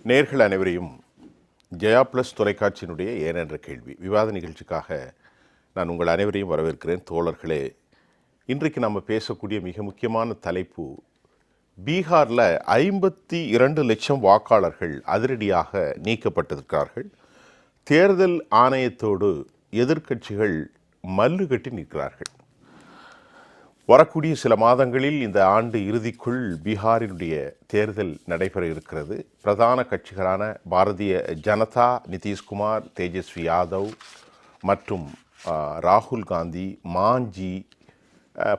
நேர்கள் அனைவரையும் ஜெயா பிளஸ் தொலைக்காட்சியினுடைய ஏன் என்ற கேள்வி விவாத நிகழ்ச்சிக்காக நான் உங்கள் அனைவரையும் வரவேற்கிறேன். தோழர்களே, இன்றைக்கு நம்ம பேசக்கூடிய மிக முக்கியமான தலைப்பு, பீகாரில் 52 லட்சம் வாக்காளர்கள் அதிரடியாக நீக்கப்பட்டிருக்கிறார்கள். தேர்தல் ஆணையத்தோடு எதிர்க்கட்சிகள் மல்லு கட்டி நிற்கிறார்கள். வரக்கூடிய சில மாதங்களில் இந்த ஆண்டு இறுதிக்குள் பீகாரினுடைய தேர்தல் நடைபெற இருக்கிறது. பிரதான கட்சிகளான பாரதிய ஜனதா, நிதிஷ்குமார், தேஜஸ்வி யாதவ் மற்றும் ராகுல் காந்தி, மாஞ்சி,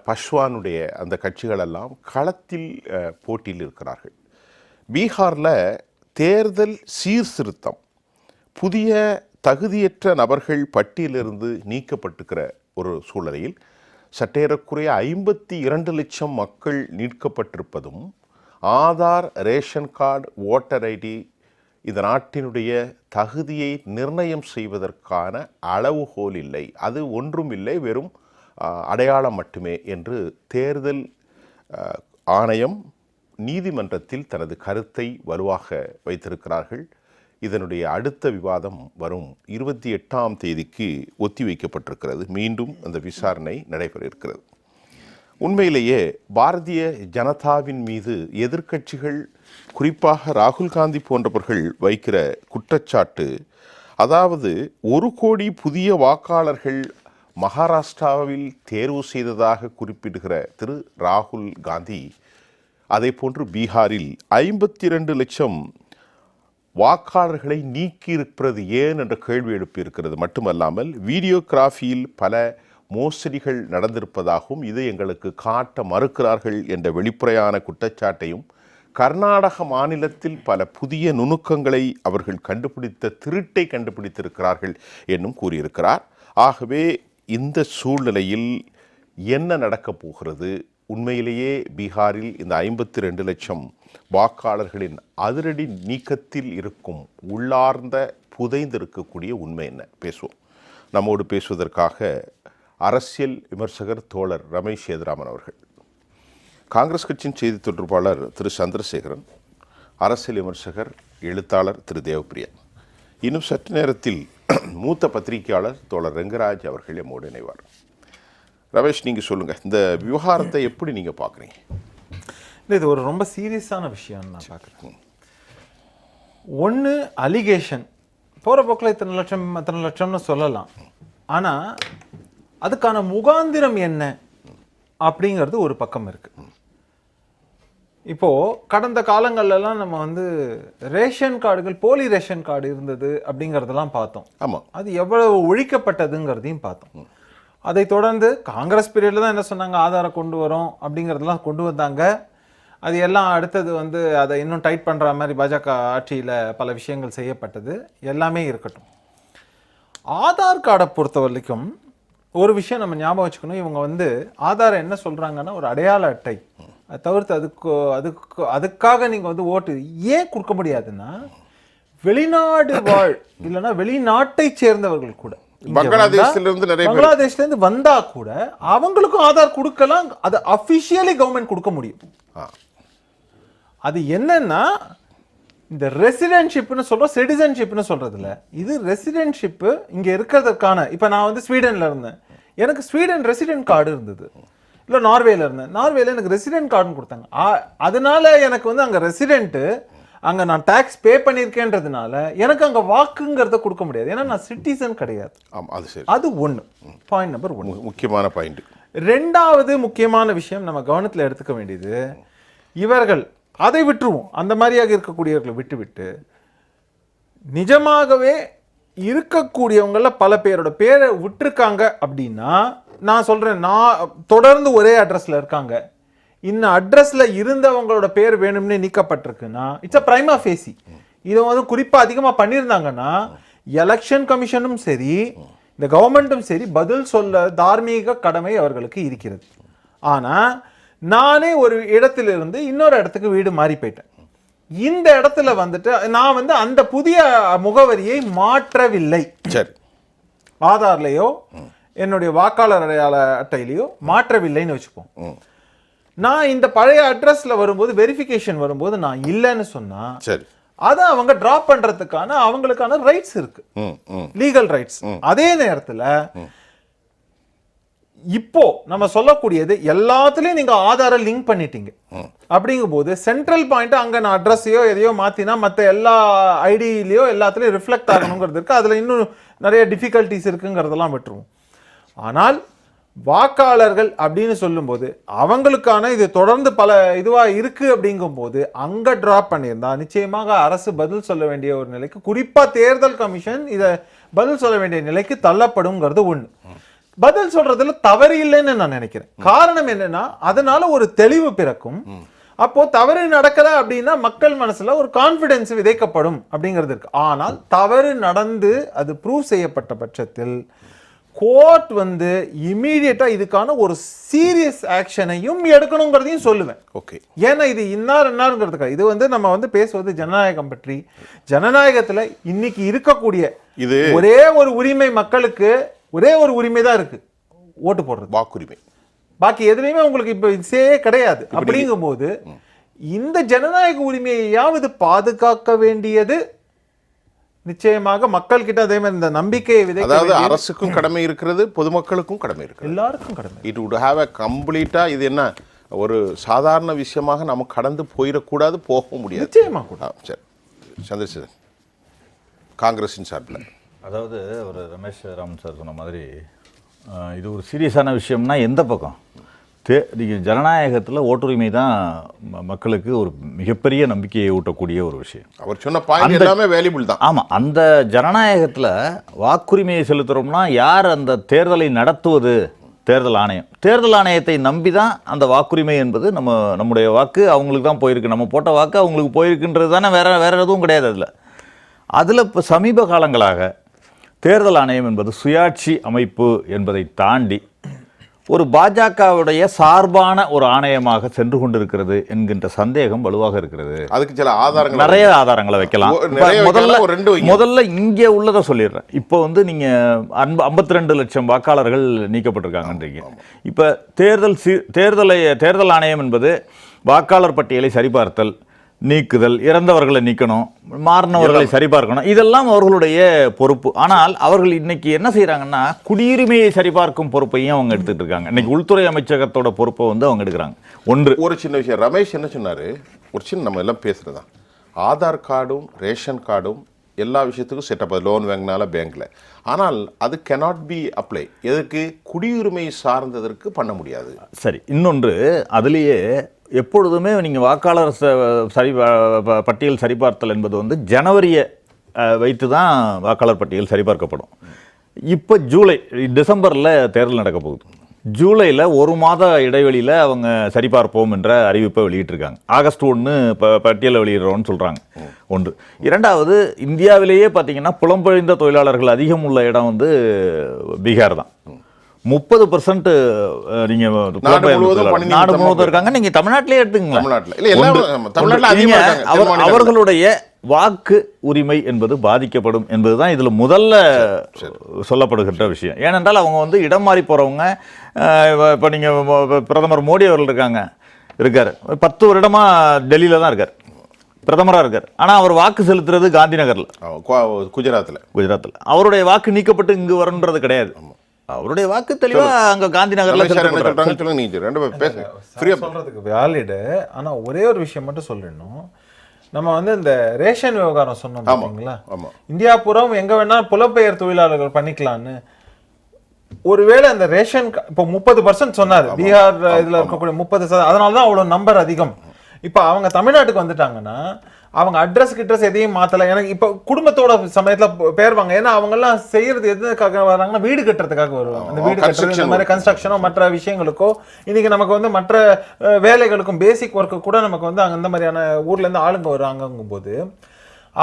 பஸ்வானுடைய அந்த கட்சிகளெல்லாம் களத்தில் போட்டியில் இருக்கிறார்கள். பீகாரில் தேர்தல் சீர்திருத்தம், புதிய தகுதியற்ற நபர்கள் பட்டியலிருந்து நீக்கப்பட்டிருக்கிற ஒரு சூழ்நிலையில் சற்றேறக்குறைய 52 லட்சம் மக்கள் நீக்கப்பட்டிருப்பதும், Aadhaar, ration card, voter ID இந்த நாட்டினுடைய தகுதியை நிர்ணயம் செய்வதற்கான அளவுகோல் இல்லை, அது ஒன்றும் இல்லை, வெறும் அடையாளம் மட்டுமே என்று தேர்தல் ஆணையம் நீதிமன்றத்தில் தனது கருத்தை வலுவாக வைத்திருக்கிறார்கள். இதனுடைய அடுத்த விவாதம் வரும் 28ஆம் தேதிக்கு ஒத்திவைக்கப்பட்டிருக்கிறது. மீண்டும் அந்த விசாரணை நடைபெற இருக்கிறது. உண்மையிலேயே பாரதிய ஜனதாவின் மீது எதிர்க்கட்சிகள், குறிப்பாக ராகுல் காந்தி போன்றவர்கள் வைக்கிற குற்றச்சாட்டு, அதாவது 1 கோடி புதிய வாக்காளர்கள் மகாராஷ்டிராவில் தேர்வு செய்ததாக குறிப்பிடுகிற திரு ராகுல் காந்தி, அதே போன்று பீகாரில் 52 லட்சம் வாக்காளர்களை நீக்கியிருப்பது ஏன் என்ற கேள்வி எழுப்பியிருக்கிறது. மட்டுமல்லாமல் வீடியோகிராஃபியில் பல மோசடிகள் நடந்திருப்பதாகவும் இதை எங்களுக்கு காட்ட மறுக்கிறார்கள் என்ற வெளிப்படையான குற்றச்சாட்டையும், கர்நாடக மாநிலத்தில் பல புதிய நுணுக்கங்களை அவர்கள் கண்டுபிடித்த திருட்டை கண்டுபிடித்திருக்கிறார்கள் என்னும் கூறியிருக்கிறார். ஆகவே இந்த சூழ்நிலையில் என்ன நடக்கப் போகிறது? உண்மையிலேயே பீகாரில் இந்த 52 லட்சம் வாக்காளர்களின் அதிரடி நீக்கத்தில் இருக்கும் உள்ளார்ந்த புதைந்திருக்கக்கூடிய உண்மை என்ன? பேசுவோம். நம்மோடு பேசுவதற்காக அரசியல் விமர்சகர் தோழர் ரமேஷ் சேதுராமன் அவர்கள், காங்கிரஸ் கட்சியின் செய்தி தொடர்பாளர் திரு சந்திரசேகரன், அரசியல் விமர்சகர் எழுத்தாளர் திரு தேவப்பிரியா, இன்னும் சற்று நேரத்தில் மூத்த பத்திரிகையாளர் தோழர் ரெங்கராஜ் அவர்கள் நம்மோடு இணைவார். ரமேஷ், நீங்கள் சொல்லுங்கள், இந்த விவகாரத்தை எப்படி நீங்கள் பார்க்குறீங்க? இது ஒரு ரொம்ப சீரியஸான விஷயம் நான் பார்க்குறேன். ஒன்று, அலிகேஷன் போகிற போக்கில் இத்தனை லட்சம்னு சொல்லலாம், ஆனால் அதுக்கான முகாந்திரம் என்ன அப்படிங்கிறது ஒரு பக்கம் இருக்குது. இப்போது கடந்த காலங்கள்லாம் நம்ம ரேஷன் கார்டுகள், போலி ரேஷன் கார்டு இருந்தது அப்படிங்கிறதெல்லாம் பார்த்தோம். ஆமாம், அது எவ்வளவு ஒழிக்கப்பட்டதுங்கிறதையும் பார்த்தோம். அதை தொடர்ந்து காங்கிரஸ் பீரியடில் தான் என்ன சொன்னாங்க, ஆதாரம் கொண்டு வரோம் அப்படிங்கிறதெல்லாம் கொண்டு வந்தாங்க. அது எல்லாம் அடுத்தது அதை இன்னும் டைட் பண்ணுற மாதிரி பாஜக ஆட்சியில் பல விஷயங்கள் செய்யப்பட்டது. எல்லாமே இருக்கட்டும். ஆதார் கார்டை பொறுத்த வரைக்கும் ஒரு விஷயம் நம்ம ஞாபகம் வச்சுக்கணும். இவங்க ஆதாரம் என்ன சொல்கிறாங்கன்னா ஒரு அடையாள அட்டை, அதை தவிர்த்து அதுக்காக நீங்கள் ஓட்டு ஏன் கொடுக்க முடியாதுன்னா, வெளிநாடு வாழ் இல்லைன்னா வெளிநாட்டை சேர்ந்தவர்கள் கூட, பங்களாதேஷ்லேருந்து வந்தா கூட அவங்களுக்கும் ஆதார் கொடுக்கலாம். அது அபிஷியலி கவர்மெண்ட் கொடுக்க முடியும். அது என்னன்னா, இந்த ரெசிடென்ட்ஷிப்னு சொல்றோம், சிட்டிசன்ஷிப்னு சொல்றதுல இது ரெசிடென்ட்ஷிப் இங்க இருக்கிறதுக்கான. இப்ப நான் ஸ்வீடன்ல இருந்தேன், எனக்கு ஸ்வீடன் ரெசிடென்ட் கார்டு இருந்தது. இல்லை நார்வேல இருந்தேன், நார்வேல எனக்கு ரெசிடென்ட் கார்டுன்னு கொடுத்தாங்க. அதனால எனக்கு அங்க ரெசிடென்ட், அங்க நான் டாக்ஸ் பே பண்ணியிருக்கேன்றதுனால எனக்கு அங்க வாக்குங்கிறத கொடுக்க முடியாது, ஏன்னா நான் சிட்டிசன் கிடையாது. அது ஒன்று, பாயிண்ட் நம்பர் 1, முக்கியமான பாயிண்ட். ரெண்டாவது முக்கியமான விஷயம் நம்ம கவனத்தில் எடுத்துக்க வேண்டியது, இவர்கள் அதை விட்டுருவோம், அந்த மாதிரியாக இருக்கக்கூடியவர்களை விட்டுவிட்டு நிஜமாகவே இருக்கக்கூடியவங்கள பல பேரோட பேரை விட்டுருக்காங்க அப்படின்னா, நான் சொல்றேன், நான் தொடர்ந்து ஒரே அட்ரஸ்ல இருக்காங்க, இந்த அட்ரஸ்ல இருந்தவங்களோட பேர் வேணும்னே நீக்கப்பட்டிருக்குன்னா இட்ஸ் அ பிரைமா ஃபேசி. இதை குறிப்பாக அதிகமாக பண்ணியிருந்தாங்கன்னா எலெக்ஷன் கமிஷனும் சரி, இந்த கவர்மெண்ட்டும் சரி, பதில் சொல்ல தார்மீக கடமை அவர்களுக்கு இருக்கிறது. ஆனால் நானே ஒரு இடத்திலிருந்து இன்னொரு இடத்துக்கு வீடு மாறி போயிட்டேன். இந்த இடத்துல நான் அந்த புதிய முகவரியை மாற்றவில்லை. சரி, ஆதார்லையோ என்னுடைய வாக்காளர் அடையாள அட்டையிலையோ மாற்றவில்லைன்னு வச்சுப்போம். நான் இந்த பழைய அட்ரஸ்ல வரும்போது வெரிஃபிகேஷன் வரும்போது நான் இல்லைன்னு சொன்னா, சரி, அதை அவங்க டிராப் பண்றதுக்கான அவங்களுக்கான ரைட்ஸ் இருக்கு, லீகல் ரைட்ஸ். அதே நேரத்துல இப்போ நம்ம சொல்லக்கூடியது எல்லாத்துலயும் நீங்க ஆதார லிங்க் பண்ணிட்டீங்க அப்படிங்கும் போது சென்ட்ரல் பாயிண்ட் அங்க நான் அட்ரஸையோ எதையோ மாத்தினா மற்ற எல்லா ஐடியிலயோ எல்லாத்துலயும் ரிஃப்ளெக்ட் ஆகணுங்கிறது இருக்கு. அதுல இன்னும் நிறைய டிஃபிகல்ட்டிஸ் இருக்குங்கிறதெல்லாம் விட்டுருவோம். ஆனால் வாக்காளர்கள் அப்படின்னு சொல்லும்போது அவங்களுக்கான இது தொடர்ந்து பல இதுவா இருக்கு அப்படிங்கும்போது அங்க டிராப் பண்ணியிருந்தா நிச்சயமாக அரசு பதில் சொல்ல வேண்டிய ஒரு நிலைக்கு, குறிப்பா தேர்தல் கமிஷன் இதை பதில் சொல்ல வேண்டிய நிலைக்கு தள்ளப்படுங்கிறது ஒண்ணு. பதில் சொல்றதுல தவறு இல்லைன்னு நான் நினைக்கிறேன். காரணம் என்னன்னா அதனால ஒரு தெளிவு பிறக்கும். அப்போ தவறு நடக்கல அப்படின்னா மக்கள் மனசுல ஒரு கான்பிடன்ஸ் விதைக்கப்படும் அப்படிங்கிறது இருக்கு. ஆனால் தவறு நடந்து அது ப்ரூவ் செய்யப்பட்ட பட்சத்தில் கோர்ட் வந்து இமீடியட்டா இதுக்கான ஒரு சீரியஸ் ஆக்ஷனையும் எடுக்கணுங்கிறதையும் சொல்லுவேன். ஓகே, ஏன்னா இது இன்னாருங்கிறதுக்காக இது வந்து நம்ம வந்து பேசுவது ஜனநாயகம் பற்றி. ஜனநாயகத்துல இன்னைக்கு இருக்கக்கூடிய இது ஒரே ஒரு உரிமை, மக்களுக்கு ஒரே ஒரு உரிமை தான் இருக்கு, ஓட்டு போடுறது, வாக்குரிமை. பாக்கி எதுலையுமே உங்களுக்கு இப்ப இதே கிடையாது. அப்படிங்கும் போது இந்த ஜனநாயக உரிமையாவது பாதுகாக்க வேண்டியது நிச்சயமாக மக்கள் கிட்ட அதே மாதிரி இந்த நம்பிக்கையை விதைக்க, அதாவது அரசுக்கும் கடமை இருக்கிறது, பொதுமக்களுக்கும் கடமை இருக்கு, எல்லாருக்கும் கடமை. இட் வுட் ஹேவ் அ கம்ப்ளீட்டா, இது என்ன ஒரு சாதாரண விஷயமாக நம்ம கடந்து போயிடக்கூடாது, போக முடியாது. நிச்சயமா கூட. சரி, சந்திரசேகரன் காங்கிரஸின் சார்பில். அதாவது ஒரு ரமேஷ் ராமன் சார் சொன்ன மாதிரி இது ஒரு சீரியஸான விஷயம்னா எந்த பக்கம் ஜனநாயகத்தில் ஓட்டுரிமை தான் மக்களுக்கு ஒரு மிகப்பெரிய நம்பிக்கையை ஊட்டக்கூடிய ஒரு விஷயம். அவர் சொன்ன பாயிண்ட் எல்லாமே வேல்யூபிள் தான். ஆமாம், அந்த ஜனநாயகத்தில் வாக்குரிமையை செலுத்துகிறோம்னா யார் அந்த தேர்தலை நடத்துவது? தேர்தல் ஆணையம். தேர்தல் ஆணையத்தை நம்பி தான் அந்த வாக்குரிமை என்பது நம்முடைய வாக்கு அவங்களுக்கு தான் போயிருக்கு, நம்ம போட்ட வாக்கு அவங்களுக்கு போயிருக்குன்றது தானே, வேற எதுவும் கிடையாது. அதில் இப்போ சமீப காலங்களாக தேர்தல் ஆணையம் என்பது சுயாட்சி அமைப்பு என்பதை தாண்டி ஒரு பாஜகவுடைய சார்பான ஒரு ஆணையமாக சென்று கொண்டிருக்கிறது என்கின்ற சந்தேகம் வலுவாக இருக்கிறது. அதுக்கு சில ஆதாரங்கள், நிறைய ஆதாரங்களை வைக்கலாம். முதல்ல இங்கே உள்ளதை சொல்லிடுறேன். இப்போ வந்து நீங்க 52 லட்சம் வாக்காளர்கள் நீக்கப்பட்டிருக்காங்கன்றீங்க. இப்போ தேர்தல் ஆணையம் என்பது வாக்காளர் பட்டியலை சரிபார்த்தல், நீக்குதல், இறந்தவர்களை நீக்கணும், மாறினவர்களை சரிபார்க்கணும், இதெல்லாம் அவர்களுடைய பொறுப்பு. ஆனால் அவர்கள் இன்னைக்கு என்ன செய்யறாங்கன்னா குடியுரிமையை சரிபார்க்கும் பொறுப்பையும் அவங்க எடுத்துட்டு இருக்காங்க. இன்னைக்கு உள்துறை அமைச்சகத்தோட பொறுப்பை வந்து அவங்க எடுக்கிறாங்க. ஒரு சின்ன விஷயம் ரமேஷ் என்ன சொன்னாரு, ஒரு சின்ன நம்ம எல்லாம் பேசுறதா, ஆதார் கார்டும் ரேஷன் கார்டும் எல்லா விஷயத்துக்கும் செட்டப், லோன் வாங்கினால பேங்க்ல, ஆனால் அது cannot be apply. எதுக்கு? குடியுரிமை சார்ந்ததற்கு பண்ண முடியாது. சரி, இன்னொன்று அதுலேயே எப்பொழுதுமே நீங்கள் வாக்காளர் பட்டியல் சரிபார்த்தல் என்பது வந்து ஜனவரியை வைத்து தான் வாக்காளர் பட்டியல் சரிபார்க்கப்படும். இப்போ டிசம்பரில் தேர்தல் நடக்க போகுது. ஜூலையில் 1 மாத இடைவெளியில் அவங்க சரிபார்ப்போம் என்ற அறிவிப்பை வெளியிட்டிருக்காங்க. ஆகஸ்ட் 1 பட்டியலை வெளியிடுறோன்னு சொல்கிறாங்க. ஒன்று. இரண்டாவது, இந்தியாவிலேயே பார்த்தீங்கன்னா புலம்பெயர்ந்த தொழிலாளர்கள் அதிகம் உள்ள இடம் வந்து பீகார் தான். 30% நீங்க நாடு முழுவதும் இருக்காங்க. நீங்க தமிழ்நாட்டிலே எடுத்துக்கங்க. அவர்களுடைய வாக்கு உரிமை என்பது பாதிக்கப்படும் என்பதுதான் இதுல முதல்ல சொல்லப்படுகின்ற விஷயம். ஏனென்றால் அவங்க வந்து இடம் மாறி போறவங்க, இப்ப நீங்க பிரதமர் மோடி அவர்கள் இருக்காரு 10 வருடமா டெல்லியில தான் இருக்காரு, பிரதமரா இருக்காரு. ஆனா அவர் வாக்கு செலுத்துறது காந்தி நகர்ல, குஜராத்ல. அவருடைய வாக்கு நீக்கப்பட்டு இங்கு வரணுன்றது கிடையாது. அவருடைய வாக்கு தெளிவா அங்க காந்தி நகர்ல சொல்றதுக்கு வேலிடு. ஆனா ஒரே ஒரு விஷயம் மட்டும் சொல்லணும். நம்ம வந்து இந்த ரேஷன் விவகாரம் சொன்னோம் பாத்தீங்களா, இந்தியா புறம் எங்க வேணா புலம்பெயர் தொழிலாளர்கள் பண்ணிக்கலான்னு. ஒருவேளை அந்த ரேஷன் இப்போ 30% சொன்னாரு பீகார் இதுல இருக்கக்கூடிய 30%, அதனாலதான் அவ்வளவு நம்பர் அதிகம். இப்ப அவங்க தமிழ்நாட்டுக்கு வந்துட்டாங்கன்னா அவங்க அட்ரஸ் எதையும் மாத்தல. எனக்கு இப்ப குடும்பத்தோட சமயத்துல பேருவாங்க. ஏன்னா அவங்க எல்லாம் செய்யறது எதுக்காக வராங்கன்னா வீடு கட்டுறதுக்காக வருவாங்க. அந்த வீடு கட்டுறது, இந்த மாதிரி கன்ஸ்ட்ரக்ஷனோ மற்ற விஷயங்களுக்கோ, இன்னைக்கு நமக்கு வந்து மற்ற வேலைகளுக்கும் பேசிக் ஒர்க்கு கூட நமக்கு வந்து அந்த மாதிரியான ஊர்ல இருந்து ஆளுங்க வராங்கும் போது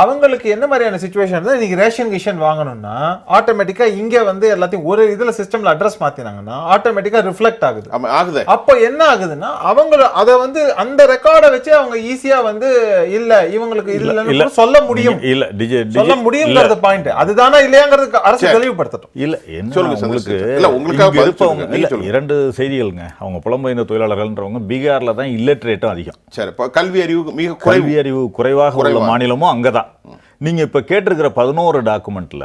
அவங்களுக்கு என்ன மாதிரியான சுச்சுவேஷன் இருந்தால் இன்னைக்கு ரேஷன் கிஷன் வாங்கணும்னா ஆட்டோமேட்டிக்கா இங்க வந்து எல்லாத்தையும் ஒரு இதுல சிஸ்டம்ல அட்ரஸ் மாத்தினாங்கன்னா ஆட்டோமேட்டிக்கா ரிஃப்ளெக்ட் ஆகுது. ஆகுது. அப்போ என்ன ஆகுதுன்னா அவங்க அதை வந்து அந்த ரெக்கார்டை வச்சு அவங்க ஈஸியா வந்து இல்ல இவங்களுக்கு இல்ல சொல்ல முடியும். சொல்ல முடியும்ங்கிறது பாயிண்ட். அதுதானா இல்லையாங்கிறது அரசு தெளிவுபடுத்தட்டும். இல்ல என்ன உங்களுக்கு இரண்டு செய்திகள்ங்க. அவங்க புலம்பெயர்ந்த தொழிலாளர்கள்ன்றவங்க பீகார்ல தான் இல்லிட்ரேட்டும் அதிகம். சரி, கல்வி அறிவு குறைவாக உள்ள மாநிலமும் அங்கதான். நீங்க இப்ப கேட்டிருக்கிற 11 டாக்குமெண்ட்ல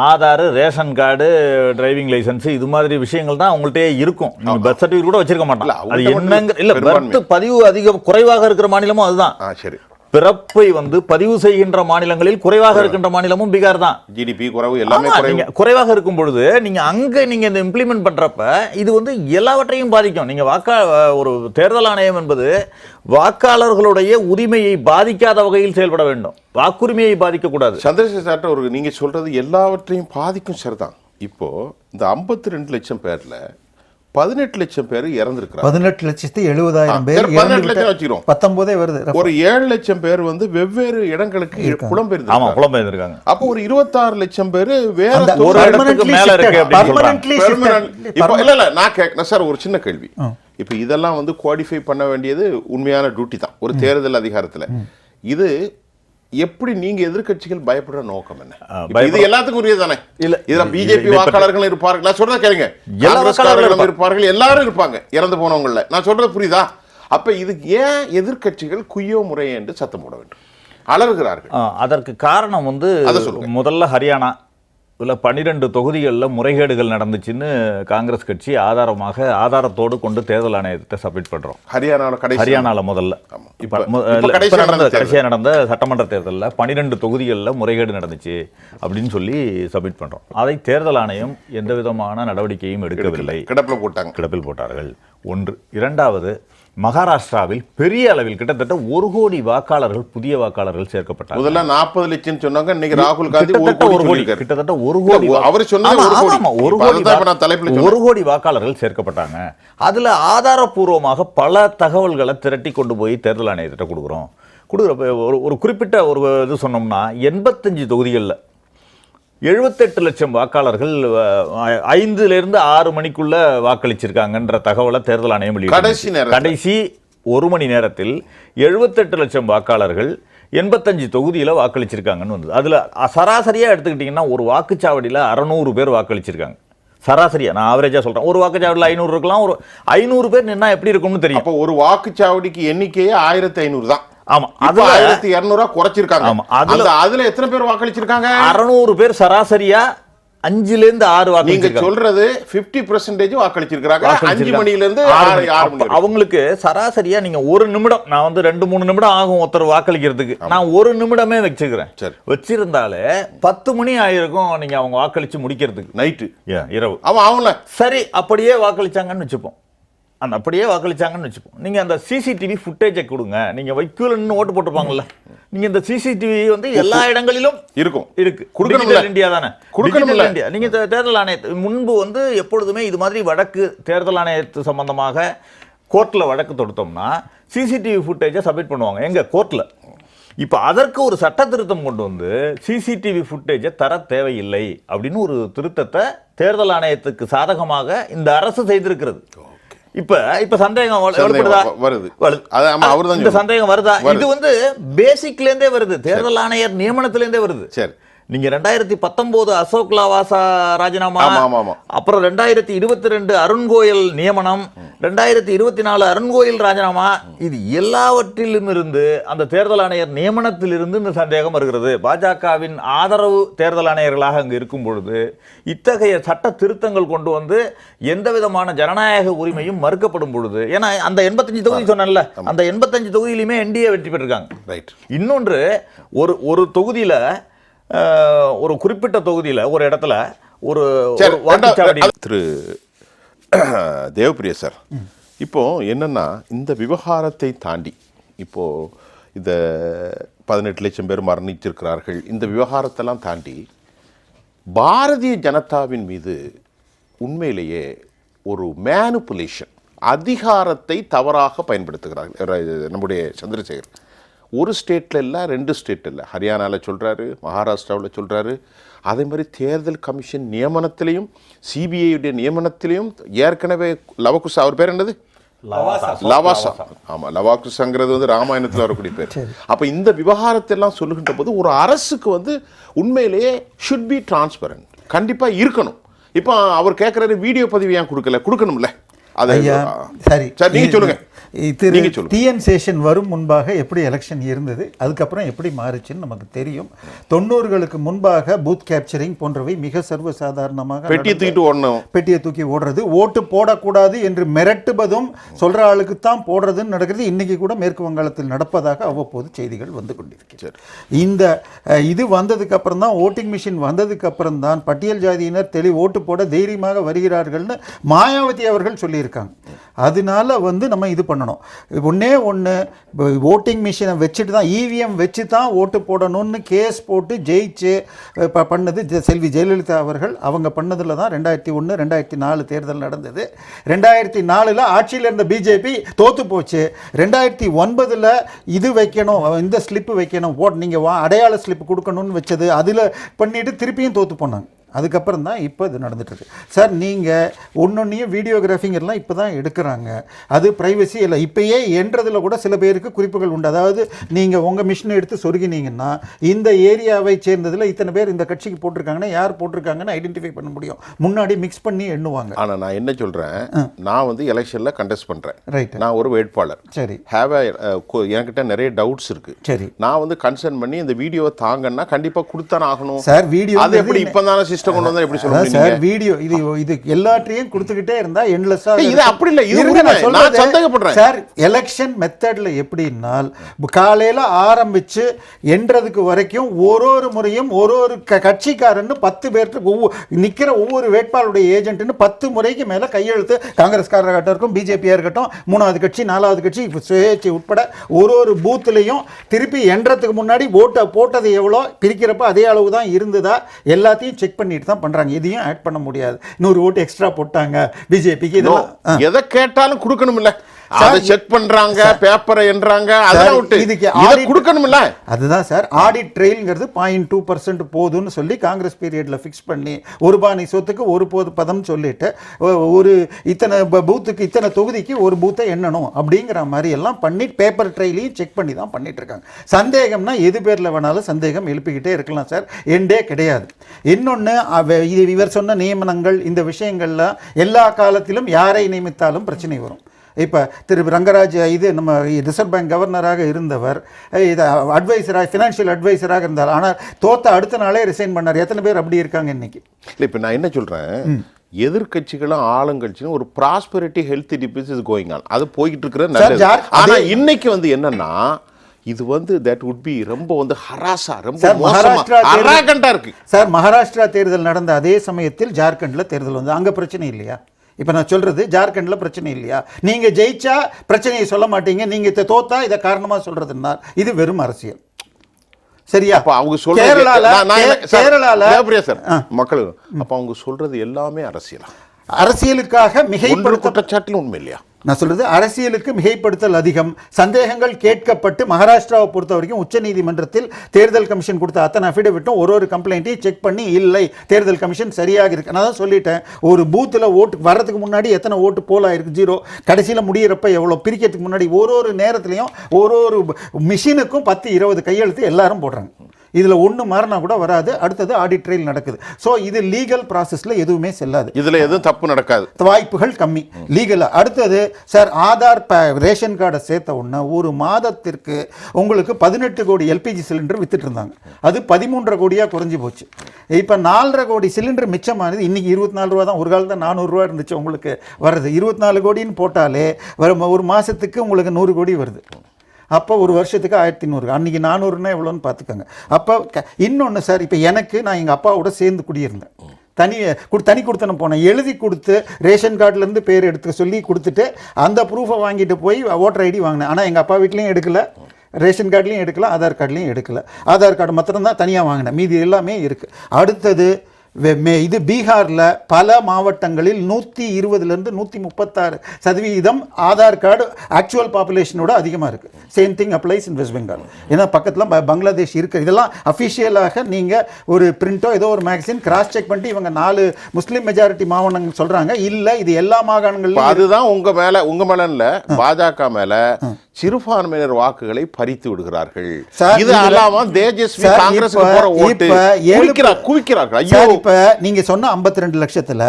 Aadhaar, ration card, driving licence இது மாதிரி விஷயங்கள் தான் உங்கள்கிட்ட இருக்கும். நீங்க பர்த் சர்டிஃபிகேட் கூட வச்சிருக்க மாட்டாங்க. அது என்னங்க இல்ல பர்த் பதிவு அதிகம் குறைவாக இருக்கிற மாநிலமும் அதுதான். சரி, பிறப்பை வந்து பதிவு செய்கின்ற மாநிலங்களில் குறைவாக இருக்கின்ற மாநிலமும் பீகார் தான். ஜிடிபி குறைவு எல்லாமே குறைவாக இருக்கும் பொழுது நீங்க அங்க நீங்க இந்த இம்ப்ளிமெண்ட் பண்றப்ப இது வந்து எல்லாவற்றையும் பாதிக்கும். நீங்க ஒரு தேர்தல் ஆணையம் என்பது வாக்காளர்களுடைய உரிமையை பாதிக்காத வகையில் செயல்பட வேண்டும். வாக்குரிமையை பாதிக்க கூடாது. சந்திரசேகர் நீங்க சொல்றது எல்லாவற்றையும் பாதிக்கும். சரிதான். இப்போ இந்த 52 லட்சம் பேர்ல 18 லட்சம் பேர் இறந்திருக்கிறாங்க. 18,70,000 பேர் 18 லட்சம் வச்சுக்கிறோம். 19 வருது. ஒரு 7 லட்சம் பேர் வந்து வெவ்வேறு இடங்களுக்கு புலம்பெயர்ந்திருக்காங்க. அப்போ ஒரு 26 லட்சம் பேர் வேற ஒரு இடத்துக்கு மேல இருக்கு இல்ல நான் கேட்கணும் சார் ஒரு சின்ன கேள்வி. இப்போ இதெல்லாம் வந்து குவாலிஃபை பண்ண வேண்டியது உண்மையான டியூட்டி தான் ஒரு தேர்தல் அதிகாரத்துல. இது எப்படி நீங்க எதிர்க்கட்சிகள் பயப்படுற நோக்கம் என்ன? இது எல்லாத்துக்கும் உரியதானே? இல்ல இதுல பிஜேபி வாக்காளர்கள் இருப்பார்கள். நான் சொல்றத கேளுங்க. காங்கிரஸ்காரர்களும் இருப்பார்கள், எல்லாரும் இருப்பாங்க இறந்து போனவங்கள. நான் சொல்றது புரியுதா? அப்ப இதுக்கு ஏன் எதிர்க்கட்சிகள் குய்யோ முறை என்று சத்தம் போட வேண்டும், அலறுகிறார்கள்? அதற்கு காரணம் வந்து முதல்ல ஹரியானா 12 தொகுதிகளில் முறைகேடுகள் நடந்துச்சுன்னு காங்கிரஸ் கட்சி ஆதாரத்தோடு கொண்டு தேர்தல் ஆணையத்தை சப்மிட் பண்றோம். ஹரியானால முதல்ல கடைசியாக நடந்த சட்டமன்ற தேர்தலில் 12 தொகுதிகளில் முறைகேடு நடந்துச்சு அப்படின்னு சொல்லி சப்மிட் பண்றோம். அதை தேர்தல் ஆணையம் எந்த விதமான நடவடிக்கையும் எடுக்கவில்லை. கிடப்பில் போட்டார்கள். ஒன்று. இரண்டாவது, மகாராஷ்டிராவில் பெரிய அளவில் கிட்டத்தட்ட 1 கோடி வாக்காளர்கள் புதிய வாக்காளர்கள் சேர்க்கப்பட்டார்கள். முதல்ல 40 லட்சம் சொன்னாங்க. இன்னைக்கு ராகுல் காந்தி கிட்டத்தட்ட 1 கோடி அவர் சொன்னாங்க. 1 கோடி வாக்காளர்கள் சேர்க்கப்பட்டாங்க. அதுல ஆதாரப்பூர்வமாக பல தகவல்களை திரட்டி கொண்டு போய் தேர்தல் ஆணையத்திட்ட கொடுக்குறப்ப ஒரு குறிப்பிட்ட ஒரு இது சொன்னோம்னா 85 தொகுதிகளில் 78 லட்சம் வாக்காளர்கள் 5லிருந்து 6 மணிக்குள்ள வாக்களிச்சிருக்காங்கன்ற தகவலை தேர்தல் ஆணையம் வெளியிட்டது. கடைசி 1 மணி நேரத்தில் 78 லட்சம் வாக்காளர்கள் 85 தொகுதியில் வாக்களிச்சிருக்காங்கன்னு வந்தது. அதில் சராசரியாக எடுத்துக்கிட்டிங்கன்னா ஒரு வாக்குச்சாவடியில் 600 பேர் வாக்களிச்சிருக்காங்க. சராசரியா நான் ஆவரேஜா சொல்றேன். ஒரு வாக்குச்சாவடியில் 500 இருக்கலாம். ஒரு 500 பேர் நின்னா எப்படி இருக்கும்னு தெரியும். அப்போ ஒரு வாக்குச்சாவடிக்கு எண்ணிக்கையே 1500 தான். ஆமா, அது 1200 குறைச்சிருக்காங்க. ஆமா, அதுல எத்தனை பேர் வாக்களிச்சிருக்காங்க? 600 பேர் சராசரியா 5லிருந்து 6 நீங்க சொல்றது 50% வாக்களிச்சிருக்காங்க. 5 மணில இருந்து 6 மணி. அவங்களுக்கு சராசரியா நீங்க 1 நிமிடம், நான் வந்து 2-3 நிமிடம் ஆகும் ஒருத்தர் வாக்களிக்கிறதுக்கு, நான் 1 நிமிடமே வச்சுக்கிறேன். வச்சிருந்தாலே 10 மணி ஆயிருக்கும் நீங்க அவங்க வாக்களிச்சு முடிக்கிறதுக்கு. நைட்டு இரவு. அவங்கள சரி அப்படியே வாக்களிச்சாங்கன்னு வச்சுப்போம். அப்படியே வாக்களிச்சாங்கன்னு வச்சுப்போம். நீங்க அந்த சிசிடிவி ஃபுட்டேஜை கொடுங்க. நீங்க வைக்கலன்னு ஓட்டு போட்டுருப்பாங்கல்ல, நீங்க இந்த சிசிடிவி வந்து எல்லா இடங்களிலும் இருக்கு. டிஜிட்டல் இந்தியா தானே, டிஜிட்டல் இந்தியா. நீங்க தேர்தல் ஆணையத்தை முன்பு வந்து எப்பொழுதுமே இது மாதிரி வழக்கு தேர்தல் ஆணையத்து சம்பந்தமாக கோர்ட்ல வழக்கு தொடுத்தோம்னா சிசிடிவி ஃபுட்டேஜை சப்மிட் பண்ணுவாங்க எங்க கோர்ட்ல. இப்போ அதற்கு ஒரு சட்ட திருத்தம் கொண்டு வந்து சிசிடிவி ஃபுட்டேஜை தர தேவையில்லை அப்படின்னு ஒரு திருத்தத்தை தேர்தல் ஆணையத்துக்கு சாதகமாக இந்த அரசு செய்திருக்கிறது. இப்ப சந்தேகம் வருது. இந்த சந்தேகம் வருதா? இது வந்து பேசிக்ல இருந்தே வருது, தேர்தல் ஆணையர் நியமனத்துல இருந்தே வருது. சரி, நீங்க 2019 அசோக் லாவாசா ராஜினாமா, அப்புறம் 2022 அருண் கோயல் நியமனம், 2024 அருண் கோயல் ராஜினாமா, இது எல்லாவற்றிலும் இருந்து அந்த தேர்தல் ஆணையர் நியமனத்தில் இருந்து இந்த சந்தேகம் வருகிறது. பாஜகவின் ஆதரவு தேர்தல் ஆணையர்களாக அங்கு இருக்கும் பொழுது இத்தகைய சட்ட திருத்தங்கள் கொண்டு வந்து எந்த விதமான ஜனநாயக உரிமையும் மறுக்கப்படும் பொழுது, ஏன்னா அந்த 85 தொகுதி சொன்னேன்ல, அந்த 85 தொகுதியிலுமே என்டிஏ வெற்றி பெற்றிருக்காங்க. இன்னொன்று, ஒரு தொகுதியில ஒரு குறிப்பிட்ட தொகுதியில் ஒரு இடத்துல ஒரு திரு தேவப்பிரிய சார், இப்போ என்னன்னா இந்த விவகாரத்தை தாண்டி இப்போ இந்த 18 லட்சம் பேர் மரணித்திருக்கிறார்கள், இந்த விவகாரத்தெல்லாம் தாண்டி பாரதிய ஜனதாவின் மீது உண்மையிலேயே ஒரு மேனிபுலேஷன், அதிகாரத்தை தவறாக பயன்படுத்துகிறார்கள் நம்முடைய சந்திரசேகர். ஒரு ஸ்டேட்டில் இல்லை, 2 ஸ்டேட் இல்லை, ஹரியானாவில் சொல்கிறாரு, மகாராஷ்டிராவில் சொல்கிறாரு. அதே மாதிரி தேர்தல் கமிஷன் நியமனத்திலையும் சிபிஐயுடைய நியமனத்திலையும் ஏற்கனவே லவகுசா, அவர் பேர் என்னது, லவாசா. ஆமாம், லவாகுசாங்கிறது வந்து ராமாயணத்தில் வரக்கூடிய பேர். அப்போ இந்த விவகாரத்தெல்லாம் சொல்லுகின்ற போது ஒரு அரசுக்கு வந்து உண்மையிலேயே ஷுட் பி டிரான்ஸ்பரண்ட், கண்டிப்பாக இருக்கணும். இப்போ அவர் கேட்குறாரு வீடியோ பதிவு ஏன் கொடுக்கணும்ல, அது சரி நீங்க சொல்லுங்க. திரு டிஎன் சேஷன் வரும் முன்பாக எப்படி எலெக்ஷன் இருந்தது, அதுக்கப்புறம் எப்படி மாறுச்சுன்னு நமக்கு தெரியும். 90களுக்கு முன்பாக பூத் கேப்சரிங் போன்றவை மிக சர்வசாதாரணமாக, பெட்டியை தூக்கி ஓடுறது, ஓட்டு போடக்கூடாது என்று மிரட்டுவதும் சொல்ற ஆளுக்கு தான் போடுறதுன்னு நடக்கிறது இன்னைக்கு கூட மேற்கு வங்காளத்தில் நடப்பதாக அவ்வப்போது செய்திகள் வந்து கொண்டிருக்கிறது. இந்த இது வந்ததுக்கு அப்புறம் தான், ஓட்டிங் மிஷின் வந்ததுக்கு அப்புறம் தான் பட்டியல் ஜாதியினர் ஓட்டு போட தைரியமாக வருகிறார்கள்னு மாயாவதி அவர்கள் சொல்லியிருக்காங்க. அதனால வந்து நம்ம இது பண்ணணும். ஒன்னே ஒன்று, ஓட்டிங் மிஷினை வச்சுட்டு தான், இவிஎம் வச்சு தான் ஓட்டு போடணும்னு கேஸ் போட்டு ஜெயிச்சு பண்ணது செல்வி ஜெயலலிதா அவர்கள். அவங்க பண்ணதில் தான் 2001 2004 தேர்தல் நடந்தது. 2004 ஆட்சியில் இருந்த பிஜேபி தோற்று போச்சு. 2009 இது வைக்கணும், இந்த ஸ்லிப்பு வைக்கணும், நீங்கள் அடையாள ஸ்லிப்பு கொடுக்கணும்னு வச்சது, அதில் பண்ணிட்டு திருப்பியும் தோற்று போனாங்க. அதுக்கப்புறம் தான் இப்போ இது நடந்துட்டுருக்கு. சார் நீங்கள் ஒன்னொன்னையும் வீடியோகிராஃபிங்கெல்லாம் இப்போ தான் எடுக்கிறாங்க, அது ப்ரைவசி இல்லை. இப்போயே என்றதில் கூட சில பேருக்கு குறிப்புகள் உண்டு. அதாவது நீங்கள் உங்கள் மிஷினை எடுத்து சொருகினீங்கன்னா இந்த ஏரியாவை சேர்ந்ததில் இத்தனை பேர் இந்த கட்சிக்கு போட்டிருக்காங்கன்னா யார் போட்டிருக்காங்கன்னு ஐடென்டிஃபை பண்ண முடியும். முன்னாடி மிக்ஸ் பண்ணி எண்ணுவாங்க. ஆனால் நான் என்ன சொல்கிறேன், நான் வந்து எலெக்ஷனில் கண்டெஸ்ட் பண்ணுறேன், ரைட், நான் ஒரு வேட்பாளர், சரி, என்கிட்ட நிறைய டவுட்ஸ் இருக்குது, சரி, நான் வந்து கன்சர்ன் பண்ணி இந்த வீடியோவை தாங்கன்னா கண்டிப்பாக கொடுத்தானே ஆகணும். சார் வீடியோ அது எப்படி இப்போ தானே கொண்டு வந்தா எப்படி சொல்ல முடியும்? சார் வீடியோ இது எல்லாத்தையும் கொடுத்துக்கிட்டே இருந்தா எண்ட்லெஸ்ஸா. இது அப்படி இல்ல, இது நான் சந்தேகப்படுறேன் சார். எலெக்ஷன் மெத்தட்ல எப்படின்னா, காலையில ஆரம்பிச்சு என்றதுக்கு வரைக்கும் ஒரு முறையும் ஒரு கட்சிக்காரன்னு 10 பேருக்கு நிக்கிற ஒவ்வொரு வேட்பாளருடைய ஏஜென்ட்னு 10 முறைக்கு மேல கையெழுத்து, காங்கிரஸ்காரராக இருக்கட்டும், பிஜேபியா இருக்கட்டும், 3வது கட்சி 4வது கட்சி சுயேட்சை உட்பட ஒரு பூத்துலையும் திருப்பி என்றதுக்கு முன்னாடி ஓட்டை போட்டது எவ்வளோ பிரிக்கிறப்ப அதே அளவு தான் இருந்ததா எல்லாத்தையும் செக் பண்ணிட்டு தான் பண்றாங்க. இதையும் ஆட் பண்ண முடியாது. 100 ஓட்டு எக்ஸ்ட்ரா போட்டாங்க பிஜேபிக்கு, இதெல்லாம் எதை கேட்டாலும் கொடுக்கணும் இல்ல, அதை செக் பண்றாங்க, பேப்பரை என்றாங்க, அதெல்லாம் விட்டு இதுக்கு ஆடிட் கொடுக்கணும் இல்ல. அதுதான் சார் ஆடிட் ட்ரெயில்ங்கிறது 0.2% போதுன்னு சொல்லி காங்கிரஸ் பீரியட்ல ஃபிக்ஸ் பண்ணி ஒரு பானை சொத்துக்கு ஒரு பதம் சொல்லிட்டு ஒரு இத்தனை பூத்துக்கு இத்தனை தொகுதிக்கு ஒரு பூத்தை எண்ணணும் அப்படிங்கிற மாதிரி எல்லாம் பண்ணி பேப்பர் ட்ரெயிலையும் செக் பண்ணி தான் பண்ணிட்டு இருக்காங்க. சந்தேகம்னா எது பேர்ல வேணாலும் சந்தேகம் எழுப்பிக்கிட்டே இருக்கலாம் சார், எண்டே கிடையாது. இன்னொன்று, இவர் சொன்ன நியமனங்கள் இந்த விஷயங்கள்லாம் எல்லா காலத்திலும் யாரை நியமித்தாலும் பிரச்சனை வரும். இப்போ திரு ரங்கராஜ் நம்ம ரிசர்வ் பேங்க் கவர்னராக இருந்தவர், இது அட்வைசராக, ஃபினான்ஷியல் அட்வைசராக இருந்தார். ஆனால் தோத்த அடுத்த நாளே ரிசைன் பண்ணார். எத்தனை பேர் அப்படி இருக்காங்க இன்னைக்கு? இல்லை, இப்போ நான் என்ன சொல்கிறேன், எதிர்கட்சிகளும் ஆளுங்கட்சியும் ஒரு prosperity health debates is going on, அது போய்கிட்டு இருக்கிற. ஆனால் இன்னைக்கு வந்து என்னன்னா, இது வந்து தட் வுட் பி ரொம்ப வந்து ஹராசா, ரொம்ப மகாராஷ்டிரா இருக்கு சார். மகாராஷ்டிரா தேர்தல் நடந்த அதே சமயத்தில் ஜார்க்கண்ட்ல தேர்தல் வந்து, அங்க பிரச்சனை இல்லையா? இப்போ நான் சொல்றது ஜார்க்கண்ட்ல பிரச்சனை இல்லையா? நீங்க ஜெயிச்சா பிரச்சனையை சொல்ல மாட்டீங்க, நீங்க தோத்தா இதை காரணமா சொல்றதுன்னா இது வெறும் அரசியல். சரியா? அப்ப அவங்க சொல்றது மக்கள், அப்ப அவங்க சொல்றது எல்லாமே அரசியலா? அரசியலுக்காக மிகைப்படுத்த குற்றச்சாட்டில் உண்மை இல்லையா? நான் சொல்றது அரசியலுக்கு மிகைப்படுத்தல் அதிகம். சந்தேகங்கள் கேட்கப்பட்டு மகாராஷ்டிராவை பொறுத்த வரைக்கும் உச்சநீதிமன்றத்தில் தேர்தல் கமிஷன் கொடுத்த அத்தனை அஃபிடவிட்டும் ஒரு கம்ப்ளைண்ட்டையும் செக் பண்ணி இல்லை, தேர்தல் கமிஷன் சரியாக இருக்கு. நான் தான் சொல்லிட்டேன், ஒரு பூத்தில் ஓட்டு வர்றதுக்கு முன்னாடி எத்தனை ஓட்டு போல் ஆயிருக்கு, 0, கடைசியில் முடியிறப்ப எவ்வளோ, பிரிக்கிறதுக்கு முன்னாடி ஒரு நேரத்துலையும் ஒரு மிஷினுக்கும் 10-20 கையெழுத்து எல்லாரும் போடுறாங்க. இதில் ஒன்று மாறினா கூட வராது. அடுத்தது ஆடிட் ட்ரையல் நடக்குது. ஸோ இது லீகல் ப்ராசஸில் எதுவுமே செல்லாது, இதில் எதுவும் தப்பு நடக்காது, வாய்ப்புகள் கம்மி லீகலாக. அடுத்தது சார், ஆதார் ரேஷன் கார்டை சேர்த்த உடனே ஒரு மாதத்திற்கு உங்களுக்கு 18 கோடி எல்பிஜி சிலிண்டர் வித்துட்டு இருந்தாங்க. அது 13.5 கோடியாக குறைஞ்சி போச்சு. இப்போ 4.5 கோடி சிலிண்டர் மிச்சமானது. இன்னைக்கு 24 ரூபா தான், ஒரு காலத்தில் 400 ரூபா இருந்துச்சு உங்களுக்கு வருது. 24 கோடின்னு போட்டாலே ஒரு மாதத்துக்கு உங்களுக்கு 100 கோடி வருது. அப்போ ஒரு வருஷத்துக்கு 1300, அன்றைக்கி 400ன்னா எவ்வளோன்னு பார்த்துக்கோங்க. அப்போ இன்னொன்று சார், இப்போ நான் எங்கள் அப்பாவோட சேர்ந்து குடியிருந்தேன். தனி கொடுத்தன போனேன், எழுதி கொடுத்து ரேஷன் கார்டுலேருந்து பேர் எடுத்து சொல்லி கொடுத்துட்டு அந்த ப்ரூஃபை வாங்கிட்டு போய் ஓட்டர் ஐடி வாங்கினேன். ஆனால் எங்கள் அப்பா வீட்லேயும் எடுக்கலை, ரேஷன் கார்டுலேயும் எடுக்கல, ஆதார் கார்டுலேயும் எடுக்கல. ஆதார் கார்டு மாத்திரம்தான் தனியாக வாங்கினேன், மீதி எல்லாமே இருக்குது. அடுத்தது இது பீகார்ல பல மாவட்டங்களில் 120 136% ஆதார் கார்டு ஆக்சுவல் பாப்புலேஷனோட அதிகமாக இருக்கு. சேம் திங் அப்ளைஸ் இன் வெஸ்ட் பெங்கால். ஏன்னா பக்கத்தில் பங்களாதேஷ் இருக்கு. இதெல்லாம் அஃபிஷியலாக நீங்க ஒரு பிரிண்டோ ஏதோ ஒரு மேகசின் கிராஸ் செக் பண்ணிட்டு இவங்க 4 முஸ்லீம் மெஜாரிட்டி மாவட்டங்கள் சொல்றாங்க. இல்ல இது எல்லா மாகாணங்களிலும். அதுதான் உங்க மேல இல்ல, பாஜக மேல சிறுபான்மையினர் வாக்குகளை பறித்து விடுகிறார்கள். இது அல்லாம தேஜஸ்வி காங்கிரஸ்க்கு போற ஓட்டு குவிக்கிறார்கள். ஐயோ, இப்ப நீங்க சொன்ன 52 லட்சத்துல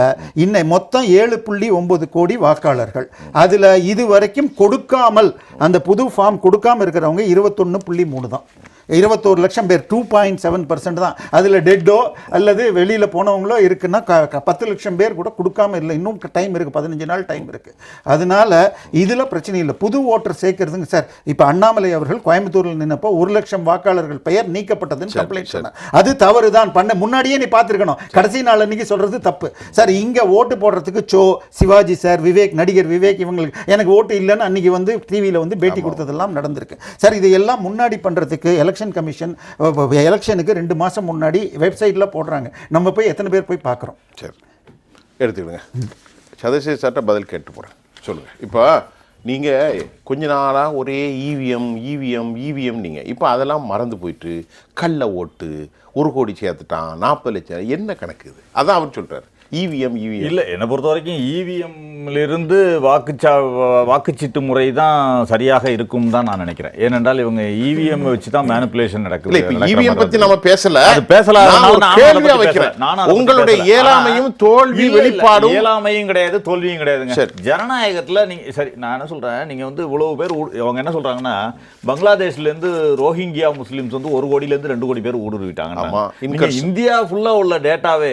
இன்னும் மொத்தம் 7.9 கோடி வாக்காளர்கள். அதுல இது வரைக்கும் கொடுக்காமல், அந்த புது ஃபார்ம் கொடுக்காம இருக்கிறவங்க 21.3 தான். 21 லட்சம் பேர், 2.7% தான். அதில் டெட்டோ அல்லது வெளியில் போனவங்களோ இருக்குன்னா 10 லட்சம் பேர் கூட கொடுக்காம இல்லை. இன்னும் டைம் இருக்குது, 15 நாள் டைம் இருக்குது. அதனால இதில் பிரச்சனை இல்லை. புது ஓட்டர் சேர்க்கறதுங்க சார். இப்போ அண்ணாமலை அவர்கள் கோயம்புத்தூரில் நின்னப்போ 1 லட்சம் வாக்காளர்கள் பெயர் நீக்கப்பட்டதுன்னு கம்ப்ளைண்ட் சொன்னார். அது தவறு தான். முன்னாடியே நீ பார்த்துருக்கணும். கடைசி நாள் அன்னைக்கு சொல்றது தப்பு சார். இங்கே ஓட்டு போடுறதுக்கு சிவாஜி சார், விவேக், நடிகர் விவேக், இவங்களுக்கு எனக்கு ஓட்டு இல்லைன்னு அன்னைக்கு வந்து டிவியில் வந்து பேட்டி கொடுத்ததெல்லாம் நடந்திருக்கு சார். இதையெல்லாம் முன்னாடி பண்ணுறதுக்கு எலெக்ஷன் கமிஷன் எலெக்ஷனுக்கு 2 மாசம் முன்னாடி வெப்சைட்ல போடுறாங்க. நம்ம போய் எத்தனை பேர் போய் பார்க்குறோம்? சரி, எடுத்துக்கிடுங்க. சதவீத சட்ட பதில் கேட்டு போகிறேன், சொல்லுங்க. இப்போ நீங்கள் கொஞ்ச நாளாக ஒரே இவிஎம் நீங்கள் இப்போ அதெல்லாம் மறந்து போயிட்டு கள்ள ஓட்டு 1 கோடி சேர்த்துட்டான், 40 லட்சம், என்ன கணக்கு இது? அதான் அவர் சொல்கிறார். இவிஎம் இல்லை, என்னை பொறுத்த வரைக்கும் இவிஎம்லிருந்து வாக்குச்சீட்டு முறை தான் சரியாக இருக்கும் தான் நான் நினைக்கிறேன். ஏனென்றால் இவங்க இவிஎம் வச்சு தான் மேனிபுலேஷன் நடக்குது. இப்போ இவிஎம் பற்றி நம்ம பேசலாம். உங்களுடைய இயலாமையும் தோல்வி வெளிப்பாடும். இயலாமையும் கிடையாது, தோல்வியும் கிடையாதுங்க. ஜனநாயகத்தில் நீங்கள் சரி, நான் என்ன சொல்கிறேன், நீங்கள் வந்து இவ்வளவு பேர் அவங்க என்ன சொல்கிறாங்கன்னா, பங்களாதேஷ்லேருந்து ரோஹிங்கியா முஸ்லீம்ஸ் வந்து 1 கோடியிலேருந்து 2 கோடி பேர் ஊடுருவிட்டாங்க. இந்தியா ஃபுல்லாக உள்ள டேட்டாவே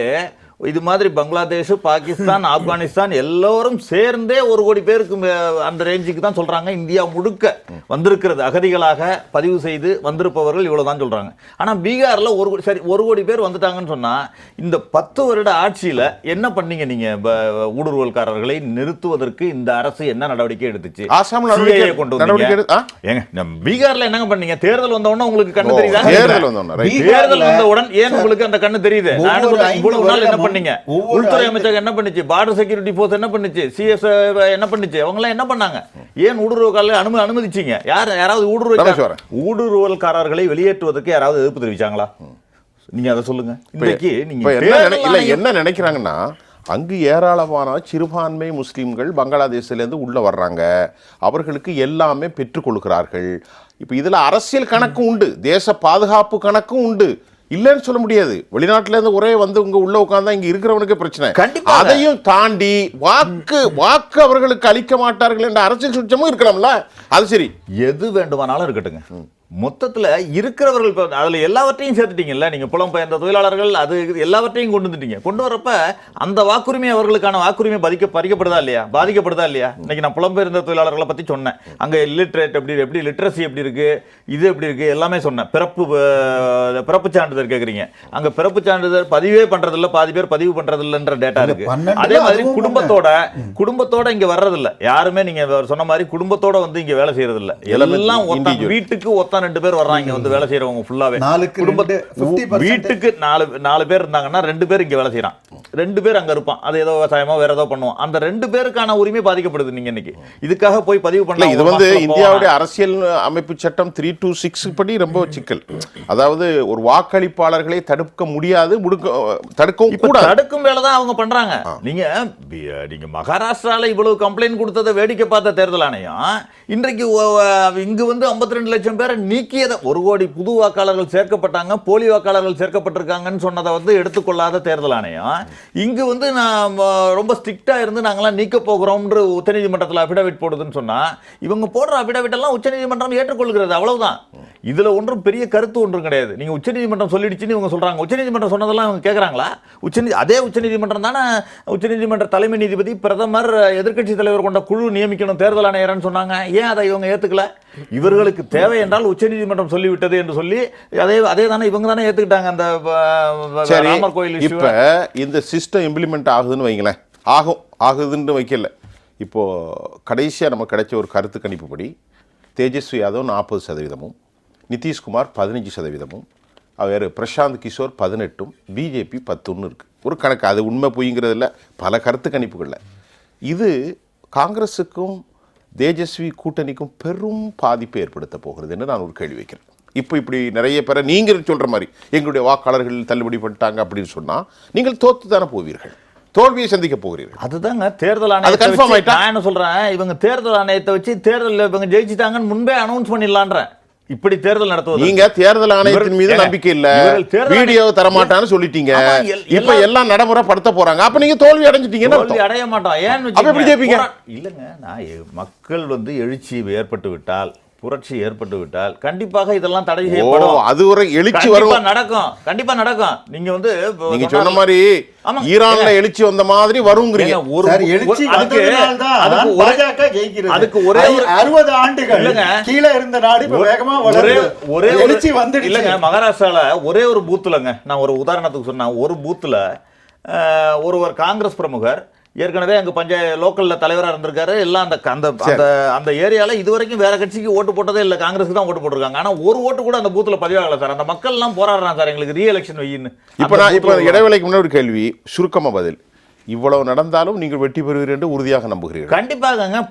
இது மாதிரி பங்களாதேஷ், பாகிஸ்தான், ஆப்கானிஸ்தான் எல்லோரும் சேர்ந்தே 1 கோடி பேருக்கு அந்த ரேஞ்சுக்கு தான் சொல்றாங்க. இந்தியா முழுக்க வந்திருக்கிறது அகதிகளாக பதிவு செய்து வந்திருப்பவர்கள் இவ்வளவுதான் சொல்றாங்க. ஆனா பீகார்ல 1 கோடி பேர் வந்துட்டாங்கன்னு சொன்னா, இந்த 10 வருட ஆட்சியில என்ன பண்ணீங்க நீங்க? ஊடுருவல்காரர்களை நிறுத்துவதற்கு இந்த அரசு என்ன நடவடிக்கை எடுத்துச்சு? கொண்டு வந்தீங்க. பீகார்ல என்னங்க பண்ணீங்க? தேர்தல் வந்தவுடனே உங்களுக்கு கண்ணு தெரியுதா? தேர்தல் வந்தவுடன் ஏன் உங்களுக்கு அந்த கண்ணு தெரியுது? இவ்வளவு நாள் என்ன உள்துறை அமைச்சகம் என்ன பண்ணுச்சு? பார்டர் செக்யூரிட்டி போர்ஸ் என்ன பண்ணுச்சு? சிஎஸ் என்ன பண்ணுச்சு? அவங்க எல்லாம் என்ன பண்ணாங்க? ஏன் ஊடுருவல்காரர்களை அனுமதிச்சீங்க? யாராவது ஊடுருவல்காரர்களை வெளியேற்றுவதற்கு யாராவது எதிர்ப்பு தெரிவிச்சாங்களா? நீங்க அதை சொல்லுங்க. இன்னைக்கு நீங்க என்ன நினைக்கிறாங்கன்னா, அங்கு ஏராளமான சிறுபான்மை முஸ்லீம்கள் பங்களாதேஷிலேருந்து உள்ள வர்றாங்க, அவர்களுக்கு எல்லாமே பெற்றுக் கொடுக்கிறார்கள். இப்போ இதுல அரசியல் கணக்கும் உண்டு, தேச பாதுகாப்பு கணக்கும் உண்டு, இல்லைன்னு சொல்ல முடியாது. வெளிநாட்டுல இருந்து ஒரே வந்து உள்ள உட்கார்ந்தா இங்க இருக்கிறவனுக்கு பிரச்சனை. அதையும் தாண்டி வாக்கு அவர்களுக்கு அளிக்க மாட்டார்கள் என்ற அரசியல் சுற்றமும் இருக்கலாம்ல. அது சரி, எது வேண்டுமானாலும் இருக்கட்டுங்க. மொத்தத்தில் இருக்கிறவர்கள் அதில் எல்லாவற்றையும் சேர்த்துட்டீங்கல்ல. நீங்கள் புலம்பெயர்ந்த தொழிலாளர்கள், அது எல்லாவற்றையும் கொண்டு வந்துட்டீங்க. கொண்டு வரப்ப அந்த வாக்குரிமை, அவர்களுக்கான வாக்குரிமை பாதிக்கப்படுதா இல்லையா? இன்னைக்கு நான் புலம்பெயர்ந்த தொழிலாளர்களை பற்றி சொன்னேன். அங்கே லிட்ரேட் எப்படி லிட்ரஸி எப்படி இருக்கு, இது எப்படி இருக்கு, எல்லாமே சொன்னேன். பிறப்பு சான்றிதழ் கேட்குறீங்க. அங்கே பிறப்பு சான்றிதழ் பதிவே பண்றதில்ல, பாதி பேர் பதிவு பண்றதில்லைன்ற டேட்டா இருக்கு. அதே மாதிரி குடும்பத்தோட இங்க வர்றதில்ல யாருமே. நீங்க சொன்ன மாதிரி குடும்பத்தோட வந்து இங்க வேலை செய்யறதில்ல. எல்லாம் வீட்டுக்கு ஒத்த 2 பேர் வர்றாங்க வந்து வேலை செய்யறவங்க ஃபுல்லாவே. வீட்டுக்கு 4 பேர் இருந்தாங்கன்னா 2 பேர் இங்க வேலை செய்யறான், 2 பேர் அங்க இருப்பான். அது ஏதோ விவசாயமோ வேற ஏதோ பண்ணுவான். அந்த 2 பேருக்கான உரிமை பாதிக்கப்படுது. நீங்க இன்னைக்கு இதுக்காக போய் பதிவு பண்ணல. இது வந்து இந்தியாவுடைய அரசியல் அமைப்பு சட்டம் 326 படி ரொம்ப சிக்கல். அதாவது ஒரு வாக்களிப்பாளர்களை தடுக்க முடியாது, தடுக்கவும் கூடாது. தடுக்கும் வேலை தான் அவங்க பண்றாங்க. நீங்க மகாராஷ்டிரால இவ்வளவு கம்ப்ளைண்ட் கொடுத்ததை வேடிக்கை பார்த்த தேர்தல் ஆணையம் இன்றைக்கு இங்கு வந்து 52 லட்சம் பேரை நீக்கியதை, 1 கோடி புது வாக்காளர்கள் சேர்க்கப்பட்டாங்க, போலி வாக்காளர்கள் சேர்க்கப்பட்டிருக்காங்கன்னு சொன்னதை வந்து எடுத்துக்கொள்ளாத தேர்தல் ஆணையம் இங்கு வந்து நான் ரொம்ப ஸ்ட்ரிக்டா இருந்து நாங்களாம் நீக்க போகிறோம் உச்சநீதிமன்றத்தில் அபிடவிட் போடுதுன்னு சொன்னா, இவங்க போடுற அபிடவிட் எல்லாம் உச்சநீதிமன்றம் ஏற்றுக்கொள்கிறது. அவ்வளவுதான். இதுல ஒன்றும் பெரிய கருத்து ஒன்றும் கிடையாது. நீங்க உச்சநீதிமன்றம் சொல்லிடுச்சுன்னு இவங்க சொல்றாங்க. உச்சநீதிமன்றம் சொன்னதெல்லாம் இவங்க கேட்கறாங்களா? அதே உச்சநீதிமன்றம் தானே உச்சநீதிமன்ற தலைமை நீதிபதி, பிரதமர், எதிர்க்கட்சி தலைவர் கொண்ட குழு நியமிக்கணும் தேர்தல் ஆணையர்னு சொன்னாங்க. ஏன் அதை இவங்க ஏத்துக்கல? இவர்களுக்கு தேவை என்றால் உச்சநீதிமன்றம் சொல்லிவிட்டது என்று சொல்லி அதே தானே இவங்க தானே ஏத்துக்கிட்டாங்க. அந்த ராமர் கோயில் இப்ப இந்த சிஸ்டம் இம்ப்ளிமெண்ட் ஆகுதுன்னு வைங்களேன், ஆகுதுன்னு வைக்கல. இப்போ கடைசியா நமக்கு கிடைச்ச ஒரு கருத்து கணிப்புப்படி தேஜஸ்வி யாதவ் 40%, நிதிஷ்குமார் 15%, வேறு பிரசாந்த் கிஷோர் 18, பிஜேபி 10 இருக்கு. ஒரு கணக்கு, அது உண்மை பொய்ங்கிறதுல பல கருத்து கணிப்புகளில் இது காங்கிரஸுக்கும் தேஜஸ்வி கூட்டணிக்கும் பெரும் பாதிப்பை ஏற்படுத்த போகிறது என்று நான் ஒரு கேள்வி வைக்கிறேன். இப்போ இப்படி நிறைய பேரை நீங்கள் சொல்கிற மாதிரி எங்களுடைய வாக்காளர்கள் தள்ளுபடி பண்ணிட்டாங்க அப்படின்னு சொன்னால் நீங்கள் தோற்று தானே போவீர்கள், தோல்வியை சந்திக்க போகிறீர்கள். அதுதாங்க தேர்தல் ஆணையத்தை வச்சு நான் என்ன சொல்றேன், இவங்க தேர்தல் ஆணையத்தை வச்சு தேர்தலில் இவங்க ஜெயிச்சிட்டாங்கன்னு முன்பே அனௌன்ஸ் பண்ணிடலான்றேன். இப்படி தேர்தல் நடத்துவது நீங்க தேர்தல் ஆணையத்தின் மீது நம்பிக்கை இல்ல, வீடியோ தரமாட்டான்னு சொல்லிட்டீங்க. இப்ப எல்லாம் நடைமுறை படுத்த போறாங்க. அப்ப நீங்க தோல்வி அடைஞ்சிட்டீங்க. தோல்வி அடைய மாட்டோம். ஏன்னு எப்படி ஜெயிப்பீங்க? இல்லங்க, நான் மக்கள் எழுச்சி ஏற்பட்டு விட்டால், புரட்சி ஏற்பட்டு விட்டால் கண்டிப்பாக இதெல்லாம் தடை செய்யப்படும். அது ஒரு எழுச்சி வரும், நடக்கும், கண்டிப்பா நடக்கும். நீங்க சொன்ன மாதிரி ஈரான்ல எழுச்சி வந்த மாதிரி வருங்கிறீங்க. அதுக்கு ஒரே 60 ஆண்டுகள் கீழ இருந்த நாடு இப்ப வேகமா ஒரே எழுச்சி வந்து இல்லங்க. மகாராஷ்டிரால ஒரே ஒரு பூத்துலங்க, நான் ஒரு உதாரணத்துக்கு சொன்னேன், ஒரு பூத்துல ஒருவர் காங்கிரஸ் பிரமுகர் ஏற்கனவே அங்கே லோக்கலில் தலைவராக இருந்திருக்காரு. எல்லாம் அந்த ஏரியாவில் இது வரைக்கும் வேற கட்சிக்கு ஓட்டு போட்டதே இல்லை, காங்கிரஸுக்கு தான் ஓட்டு போட்டிருக்காங்க. ஆனால் ஒரு ஓட்டு கூட அந்த பூத்தில் பதிவாகலை சார். அந்த மக்கள்லாம் போராடுறாங்க சார், எங்களுக்கு ரீஎலெக்ஷன் வையின்னு. இப்போ இடைவேளைக்கு முன்னாடி ஒரு கேள்வி, சுருக்கமாக பதில். இவ்வளவு நடந்தாலும் நீங்கள் வெற்றி பெறுவீர்கள் என்று உறுதியாக நம்புகிறீர்கள்? கண்டிப்பாக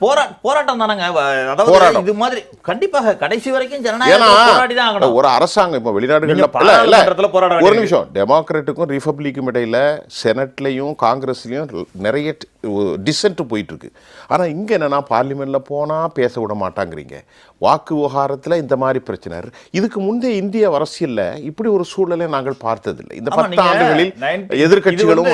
போராட்டம் தானங்க. அதாவது இது மாதிரி கண்டிப்பாக கடைசி வரைக்கும் ஜனநாயகம் போராடி தான் ஆகணும். ஒரு அரசாங்கம் இப்போ வெளிநாடுகளில் ஒரு நிமிஷம், டெமோக்ராட்டுக்கும் ரிபப்ளிக்கும் இடையில செனட்லையும் காங்கிரஸ்லையும் நிறைய டிசென்ட் போயிட்டு இருக்கு. ஆனால் இங்கே என்னன்னா பார்லிமெண்ட்ல போனால் பேச விட மாட்டாங்கிறீங்க. வாக்கு விவகாரத்தில் இந்த மாதிரி பிரச்சனை. இதுக்கு முந்தைய இந்திய அரசியலில் இப்படி ஒரு சூழலை நாங்கள் பார்த்ததில்லை. இந்த 10 ஆண்டுகளில் எதிர்கட்சிகளும்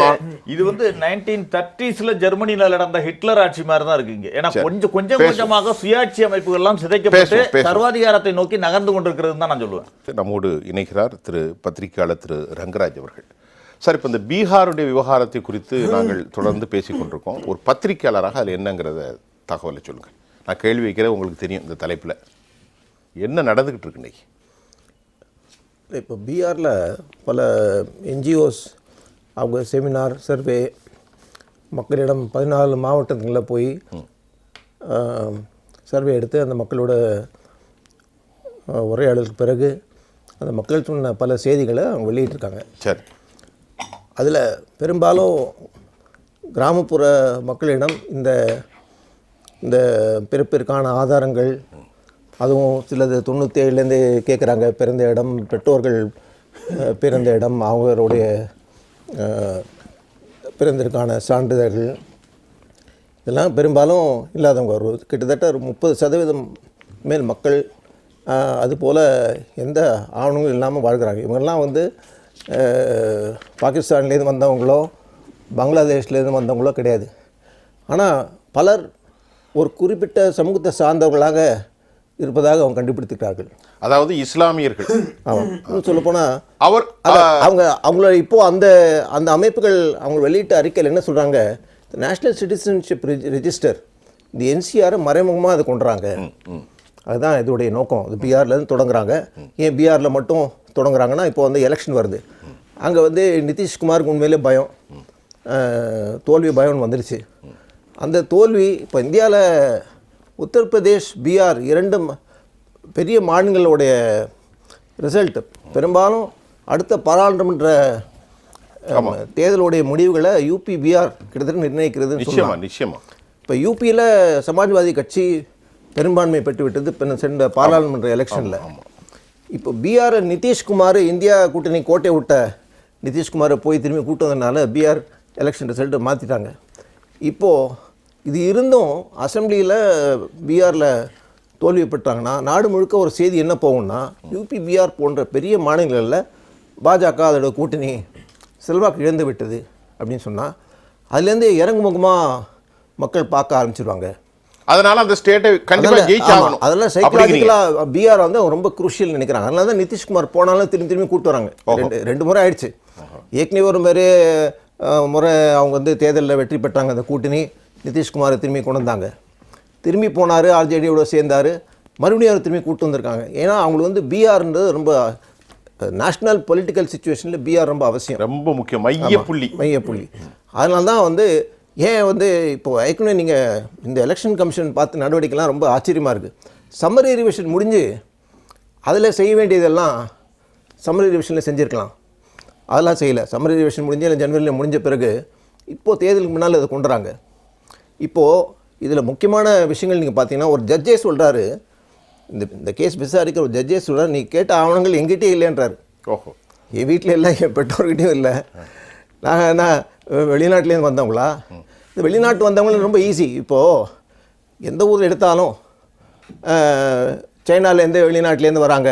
இது 1930s ஜெர்மனியில் நடந்த ஹிட்லர் ஆட்சி மாதிரி தான் இருக்குங்க. ஏன்னா கொஞ்சமாக சுயாட்சி அமைப்புகள் எல்லாம் சிதைக்கப்பட்டு சர்வாதிகாரத்தை நோக்கி நகர்ந்து கொண்டிருக்கிறது தான் நான் சொல்லுவேன். நம்மோடு இணைக்கிறார் திரு பத்திரிகையாளர் திரு ரங்கராஜ் அவர்கள். சார், இப்போ இந்த பீகாருடைய விவகாரத்தை குறித்து நாங்கள் தொடர்ந்து பேசிக்கொண்டிருக்கோம். ஒரு பத்திரிகையாளராக அதில் என்னங்கிறத தகவலை சொல்லுங்கள். நான் கேள்வி வைக்கிறேன், உங்களுக்கு தெரியும் இந்த தலைப்பில் என்ன நடந்துக்கிட்டு இருக்கு இன்னைக்கு. இப்போ பீகாரில் பல என்ஜிஓஸ் அவங்க செமினார் சர்வே மக்களிடம் 14 மாவட்டங்களில் போய் சர்வே எடுத்து அந்த மக்களோட உரையாடலுக்கு பிறகு அந்த மக்கள் சொன்ன பல செய்திகளை அவங்க வெளியிட்டிருக்காங்க. சரி, அதில் பெரும்பாலும் கிராமப்புற மக்களிடம் இந்த பிறப்பிற்கான ஆதாரங்கள், அதுவும் சிலது 97லேருந்தே கேட்குறாங்க. பிறந்த இடம், பெற்றோர்கள் பிறந்த இடம், அவங்களுடைய பிறந்திற்கான சான்றிதழ்கள், இதெல்லாம் பெரும்பாலும் இல்லாதவங்க. கிட்டத்தட்ட ஒரு 30% மேல் மக்கள் அதுபோல் எந்த ஆவணங்களும் இல்லாமல் வாழ்கிறாங்க. இவங்கெல்லாம் பாகிஸ்தான்லேருந்து வந்தவங்களோ பங்களாதேஷ்லேருந்து வந்தவங்களோ கிடையாது. ஆனால் பலர் ஒரு குறிப்பிட்ட சமூகத்தை சார்ந்தவர்களாக இருப்பதாக அவங்க கண்டுபிடித்திருக்கிறார்கள். அதாவது இஸ்லாமியர்கள். ஆமாம், சொல்லப்போனால் அவங்கள இப்போது அந்த அமைப்புகள் அவங்க வெளியிட்ட அறிக்கையில் என்ன சொல்கிறாங்க, நேஷ்னல் சிட்டிசன்ஷிப் ரெஜிஸ்டர், இந்த என்சிஆரை மறைமுகமாக அதை கொண்டுறாங்க. அதுதான் இதோடைய நோக்கம். அது பீகார்லேருந்து தொடங்குறாங்க. ஏன் பீகாரில் மட்டும் தொடங்குறாங்கன்னா, இப்போ எலெக்ஷன் வருது. அங்கே நிதிஷ்குமாருக்கு உண்மையிலே பயம், தோல்வி பயம்னு வந்துடுச்சு. அந்த தோல்வி இப்போ இந்தியாவில் உத்தரப்பிரதேஷ், பீகார் 2 பெரிய மாநிலங்களுடைய ரிசல்ட் பெரும்பாலும் அடுத்த பாராளுமன்ற தேர்தலுடைய முடிவுகளை யூபி, பீகார் கிட்டத்தட்ட நிர்ணயிக்கிறது. நிச்சயமா இப்போ யூபியில் சமாஜ்வாதி கட்சி பெரும்பான்மை பெற்றுவிட்டது இப்போ சென்ற பாராளுமன்ற எலெக்ஷனில். இப்போ பீகார் நிதிஷ்குமார் இந்தியா கூட்டணி கோட்டை விட்ட நிதிஷ்குமாரை போய் திரும்பி கூட்டு வந்ததுனால பீகார் எலெக்ஷன் ரிசல்ட்டை மாற்றிட்டாங்க. இப்போது இது இருந்தும் அசெம்பிளியில் பீகாரில் தோல்வி பெற்றாங்கன்னா நாடு முழுக்க ஒரு செய்தி என்ன போகும்னா, யூபி, பீகார் போன்ற பெரிய மாநிலங்களில் பாஜக அதோட கூட்டணி செல்வாக்கு இழந்து விட்டது அப்படின்னு சொன்னால் அதுலேருந்து இறங்குமுகமாக மக்கள் பார்க்க ஆரம்பிச்சிருவாங்க. அதனால அந்த ஸ்டேட்டை கண்டிப்பாக ஜெயிச்சாகணும். அதெல்லாம் சைக்கலாஜிக்கலாக பீகார் அவங்க குரூஷியல் நினைக்கிறாங்க. அதனால தான் நிதிஷ்குமார் போனாலும் திரும்பி கூப்பிட்டு வராங்க. 2 முறை ஆயிடுச்சு. ஏற்கனவே ஒரு முறை அவங்க தேர்தலில் வெற்றி பெற்றாங்க அந்த கூட்டணி. நிதிஷ்குமாரை திரும்பி கொண்டு வந்தாங்க. திரும்பி போனார், ஆர்ஜேடியோட சேர்ந்தார், மறுபடியும் அவர் திரும்பி கூப்பிட்டு வந்திருக்காங்க. ஏன்னா அவங்களுக்கு பீகார்ன்றது ரொம்ப நேஷ்னல் பொலிட்டிக்கல் சிச்சுவேஷனில் பீகார் ரொம்ப அவசியம், ரொம்ப முக்கியம், மையப்புள்ளி. அதனால தான் ஏன் இப்போ ஏற்கனவே நீங்கள் இந்த எலெக்ஷன் கமிஷன் பார்த்து நடவடிக்கைலாம் ரொம்ப ஆச்சரியமாக இருக்குது. சம்மரி ரிவிஷன் முடிஞ்சு அதில் செய்ய வேண்டியதெல்லாம் சம்மரி ரிவிஷனில் செஞ்சுருக்கலாம். அதெல்லாம் செய்யலை. சம்மர் ரிசர்வேஷன் முடிஞ்சு இல்லை ஜனவரியில் முடிஞ்ச பிறகு இப்போது தேர்தலுக்கு முன்னால் அதை கொண்டுறாங்க. இப்போது இதில் முக்கியமான விஷயங்கள் நீங்கள் பார்த்தீங்கன்னா, ஒரு ஜட்ஜே சொல்கிறாரு, இந்த கேஸ் விசாரிக்கிற ஒரு ஜட்ஜே சொல்கிறார், நீ கேட்ட ஆவணங்கள் எங்கிட்டே இல்லைன்றார். ஓஹோ, என் வீட்டில் இல்லை, என் பெற்றோர்கிட்டையும் இல்லை. நாங்கள் என்ன வெளிநாட்டிலேருந்து வந்தவங்களா? இந்த வெளிநாட்டு வந்தவங்களும் ரொம்ப ஈஸி. இப்போது எந்த ஊரில் எடுத்தாலும் சைனாலேருந்து வெளிநாட்டிலேருந்து வராங்க,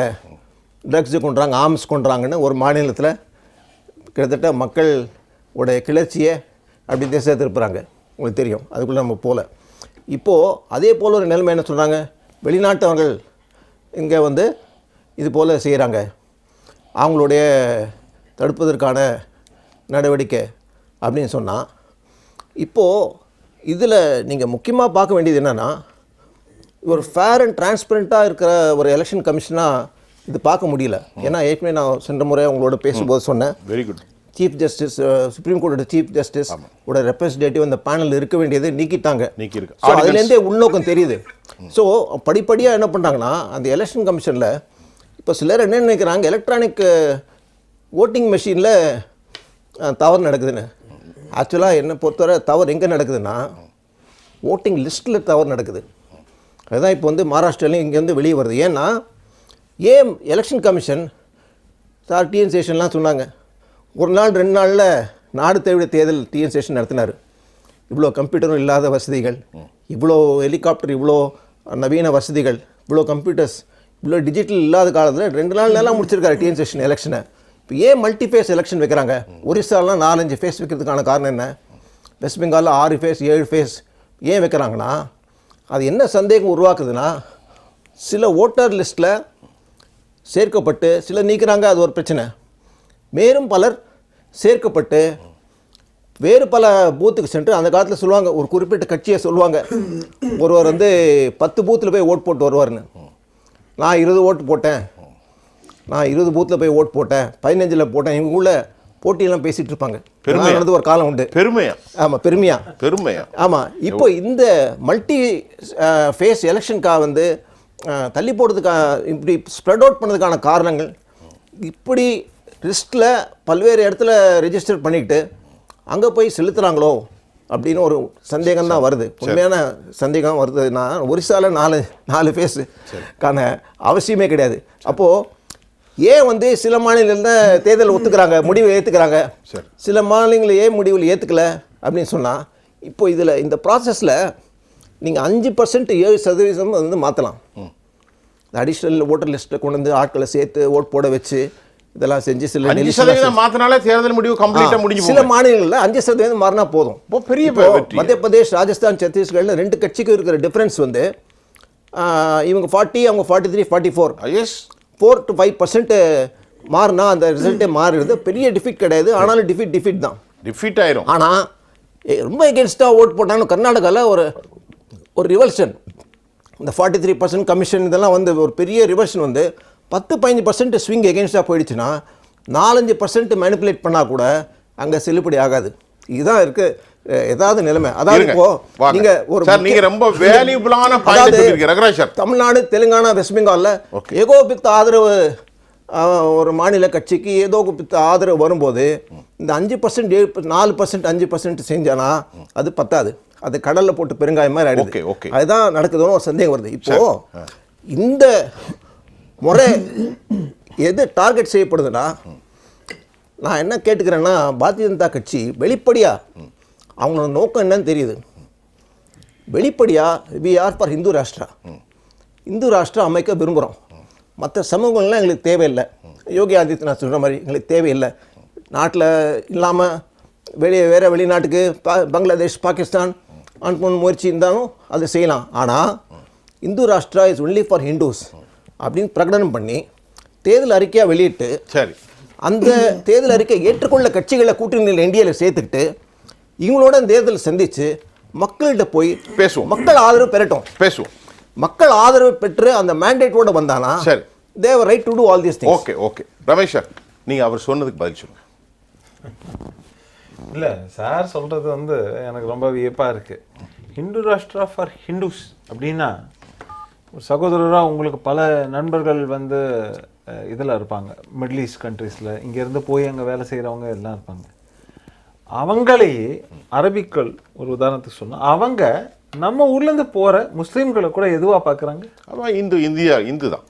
ட்ரக்ஸு கொண்டுறாங்க, ஆர்ம்ஸ் கொண்டுறாங்கன்னு ஒரு மாநிலத்தில் கிட்டத்தட்ட மக்களுடைய கிளர்ச்சியை அப்படி திசை திருப்புறாங்க. உங்களுக்கு தெரியும், அதுக்குள்ளே நம்ம போகல. இப்போது அதே போல் ஒரு நிலைமை என்ன சொல்கிறாங்க, வெளிநாட்டவர்கள் இங்கே வந்து இது போல் செய்கிறாங்க, அவங்களுடைய தடுப்பதற்கான நடவடிக்கை அப்படின்னு சொன்னால், இப்போது இதில் நீங்கள் முக்கியமாக பார்க்க வேண்டியது என்னென்னா, ஒரு ஃபேர் அண்ட் டிரான்ஸ்பரண்ட்டாக இருக்கிற ஒரு எலெக்ஷன் கமிஷனாக இது பார்க்க முடியல. ஏன்னா ஏற்கனவே நான் சென்ற முறை உங்களோட பேசும்போது சொன்னேன், very good, chief justice, supreme கோர்ட்டோட சீஃப் ஜஸ்டிஸ் ஓட ரெப்ரஸன்டேட்டிவ் அந்த பேனல் இருக்க வேண்டியது நீக்கிட்டாங்க. ஸோ அதுலேருந்தே உள்நோக்கம் தெரியுது. ஸோ படிப்படியாக என்ன பண்ணுறாங்கன்னா, அந்த எலெக்ஷன் கமிஷனில் இப்போ சிலர் என்ன நினைக்கிறாங்க, எலக்ட்ரானிக் ஓட்டிங் மெஷினில் தவறு நடக்குதுன்னு. ஆக்சுவலாக என்னை பொறுத்தவரை தவறு எங்கே நடக்குதுன்னா, ஓட்டிங் லிஸ்ட்டில் தவறு நடக்குது. அதுதான் இப்போ வந்து மகாராஷ்டிராலையும் இங்கே வந்து வெளியே வருது. ஏன்னா ஏன் எலெக்ஷன் கமிஷன் சார் டிஎன் சேஷன்லாம் சொன்னாங்க, ஒரு நாள் 2 நாளில் நாடு தழுவிய தேர்தல் டிஎன் சேஷன் நடத்தினார். இவ்வளோ கம்ப்யூட்டரும் இல்லாத வசதிகள், இவ்வளோ ஹெலிகாப்டர், இவ்வளோ நவீன வசதிகள், இவ்வளோ கம்ப்யூட்டர்ஸ், இவ்வளோ டிஜிட்டல் இல்லாத காலத்தில் 2 நாள்லாம் முடிச்சிருக்காரு டிஎன் சேஷன் எலெக்ஷனை. இப்போ ஏன் மல்டி ஃபேஸ் எலெக்ஷன் வைக்கிறாங்க? ஒரிசாலாம் 4-5 ஃபேஸ் வைக்கிறதுக்கான காரணம் என்ன? வெஸ்ட் பெங்காலில் 6 ஃபேஸ் 7 ஃபேஸ் ஏன் வைக்கிறாங்கன்னா, அது என்ன சந்தேகம் உருவாக்குதுன்னா, சில ஓட்டர் லிஸ்ட்டில் சேர்க்கப்பட்டு சில நீக்கிறாங்க, அது ஒரு பிரச்சனை. மேலும் பலர் சேர்க்கப்பட்டு வேறு பல பூத்துக்கு சென்று, அந்த காலத்தில் சொல்லுவாங்க, ஒரு குறிப்பிட்ட கட்சியை சொல்லுவாங்க, ஒருவர் வந்து 10 பூத்தில் போய் ஓட் போட்டு வருவார்னு. நான் 20 ஓட்டு போட்டேன், நான் 20 பூத்தில் போய் ஓட் போட்டேன், 15 போட்டேன், இவங்களுக்குள்ள போட்டியெல்லாம் பேசிகிட்டு இருப்பாங்க. பெருமையானது ஒரு காலம் உண்டு. பெருமையா? ஆமாம், பெருமையா. ஆமாம். இப்போ இந்த மல்டி ஃபேஸ் எலெக்ஷனுக்காக வந்து தள்ளி போடுறதுக்காக, இப்படி ஸ்ப்ரெட் அவுட் பண்ணதுக்கான காரணங்கள், இப்படி லிஸ்ட்டில் பல்வேறு இடத்துல ரெஜிஸ்டர் பண்ணிக்கிட்டு அங்கே போய் செலுத்துகிறாங்களோ அப்படின்னு ஒரு சந்தேகம் தான் வருது. உண்மையான சந்தேகம் வருதுன்னா, ஒரிசாவில் 4 ஃபேஸுக்கான அவசியமே கிடையாது. அப்போது ஏன் வந்து சில மாநிலங்களில் தேர்தல் ஒத்துக்கிறாங்க, முடிவை ஏற்றுக்கிறாங்க, சில மாநிலங்களில் ஏன் முடிவில் ஏற்றுக்கல அப்படின்னு சொன்னால், இப்போ இதில் இந்த ப்ராசஸில் நீங்கள் 5% 7% வந்து மாற்றலாம். இந்த அடிஷ்னல் ஓட்டர் லிஸ்ட்டில் கொண்டு வந்து ஆட்களை சேர்த்து ஓட் போட வச்சு இதெல்லாம் செஞ்சு சில 5% மாற்றினாலே தேர்தல் முடிவு கம்ப்ளீட்டாக முடிஞ்சு. சில மாநிலங்களில் 5% மாறினா போதும். பெரிய மத்திய பிரதேஷ், ராஜஸ்தான், சத்தீஸ்கரில் 2 கட்சிக்கு இருக்கிற டிஃப்ரென்ஸ் வந்து இவங்க 40, அவங்க 43, 44, 4 to 5% மாறினா அந்த ரிசல்ட்டே மாறிடுது. பெரிய டிஃபிட் கிடையாது, ஆனாலும் டிஃபிட் தான், டிஃபிட் ஆயிரும். ஆனால் ரொம்ப எகென்ஸ்டாக ஓட் போட்டாலும் கர்நாடகாவில் ஒரு ரிவல்ஷன், இந்த 43% கமிஷன் இதெல்லாம் வந்து ஒரு பெரிய ரிவர்ஷன் வந்து 10-15% ஸ்விங் எகென்ஸ்டாக போயிடுச்சுன்னா 4-5% மேனிப்புலேட் பண்ணால் கூட அங்கே செல்லுபடி ஆகாது. இதுதான் இருக்குது ஏதாவது நிலைமை. அதாவது இப்போ நீங்க ரொம்ப வேல்யூபிளான பாயிண்ட் சொல்லிருக்கீங்க ரங்கராஜ் சார். தமிழ்நாடு, தெலுங்கானா, வெஸ்ட் பெங்காலில் ஏகோபித்த ஆதரவு ஒரு மாநில கட்சிக்கு ஏகோபித்த ஆதரவு வரும்போது இந்த 5%, 4%, 5% செஞ்சானா அது பத்தாது, அது கடலில் போட்டு பெருங்காயம் மாதிரி ஆயிடுது. அதுதான் நடக்குதுன்னு ஒரு சந்தேகம் வருது. இப்போ இந்த முறை எது டார்கெட் செய்யப்படுதுன்னா, நான் என்ன கேட்டுக்கிறேன்னா, பாரதிய ஜனதா கட்சி வெளிப்படையாக அவங்களோட நோக்கம் என்னன்னு தெரியுது. வெளிப்படையாக we are for Hindu Rashtra, Hindu Rashtra அமைக்க விரும்புகிறோம், மற்ற சமூகங்கள்லாம் எங்களுக்கு தேவையில்லை. யோகி ஆதித்யநாத் சொல்கிற மாதிரி எங்களுக்கு தேவையில்லை, நாட்டில் இல்லாமல் வேறு வெளிநாட்டுக்கு பங்களாதேஷ், பாகிஸ்தான் அனுப்பணும் முயற்சி இருந்தாலும் அது செய்யலாம். ஆனால் Hindu rashtra is only for Hindus அப்படின்னு பிரகடனம் பண்ணி தேர்தல் அறிக்கையாக வெளியிட்டு, சரி, அந்த தேர்தல் அறிக்கை ஏற்றுக்கொள்ள கட்சிகளை கூட்டணியில் என்டிஏல சேர்த்துக்கிட்டு இவங்களோட தேர்தல் சந்தித்து மக்கள்கிட்ட போய் பேசுவோம், மக்கள் ஆதரவு பெறட்டும், பேசுவோம். மக்கள் ஆதரவு பெற்று அந்த மேண்டேட்டோட வந்தானா சரி, they have right to to all these things. Okay Ramesh sir, நீங்கள் அவர் சொன்னதுக்கு பதில் சொல்லுங்கள். இல்லை, சார் சொல்கிறது வந்து எனக்கு ரொம்ப வியப்பாக இருக்குது. ஹிந்து ராஷ்டிரா ஃபார் ஹிந்துஸ் அப்படின்னா, ஒரு சகோதரராக உங்களுக்கு பல நண்பர்கள் வந்து இதில் இருப்பாங்க, மிடில் ஈஸ்ட் கண்ட்ரீஸில், இங்கேருந்து போய் அங்கே வேலை செய்கிறவங்க எல்லாம் இருப்பாங்க. அவங்களையே அரபிக்கள் ஒரு உதாரணத்துக்கு சொன்னால், அவங்க நம்ம ஊர்லேருந்து போகிற முஸ்லீம்களை கூட எதுவாக பார்க்குறாங்க? அவன் இந்து தான்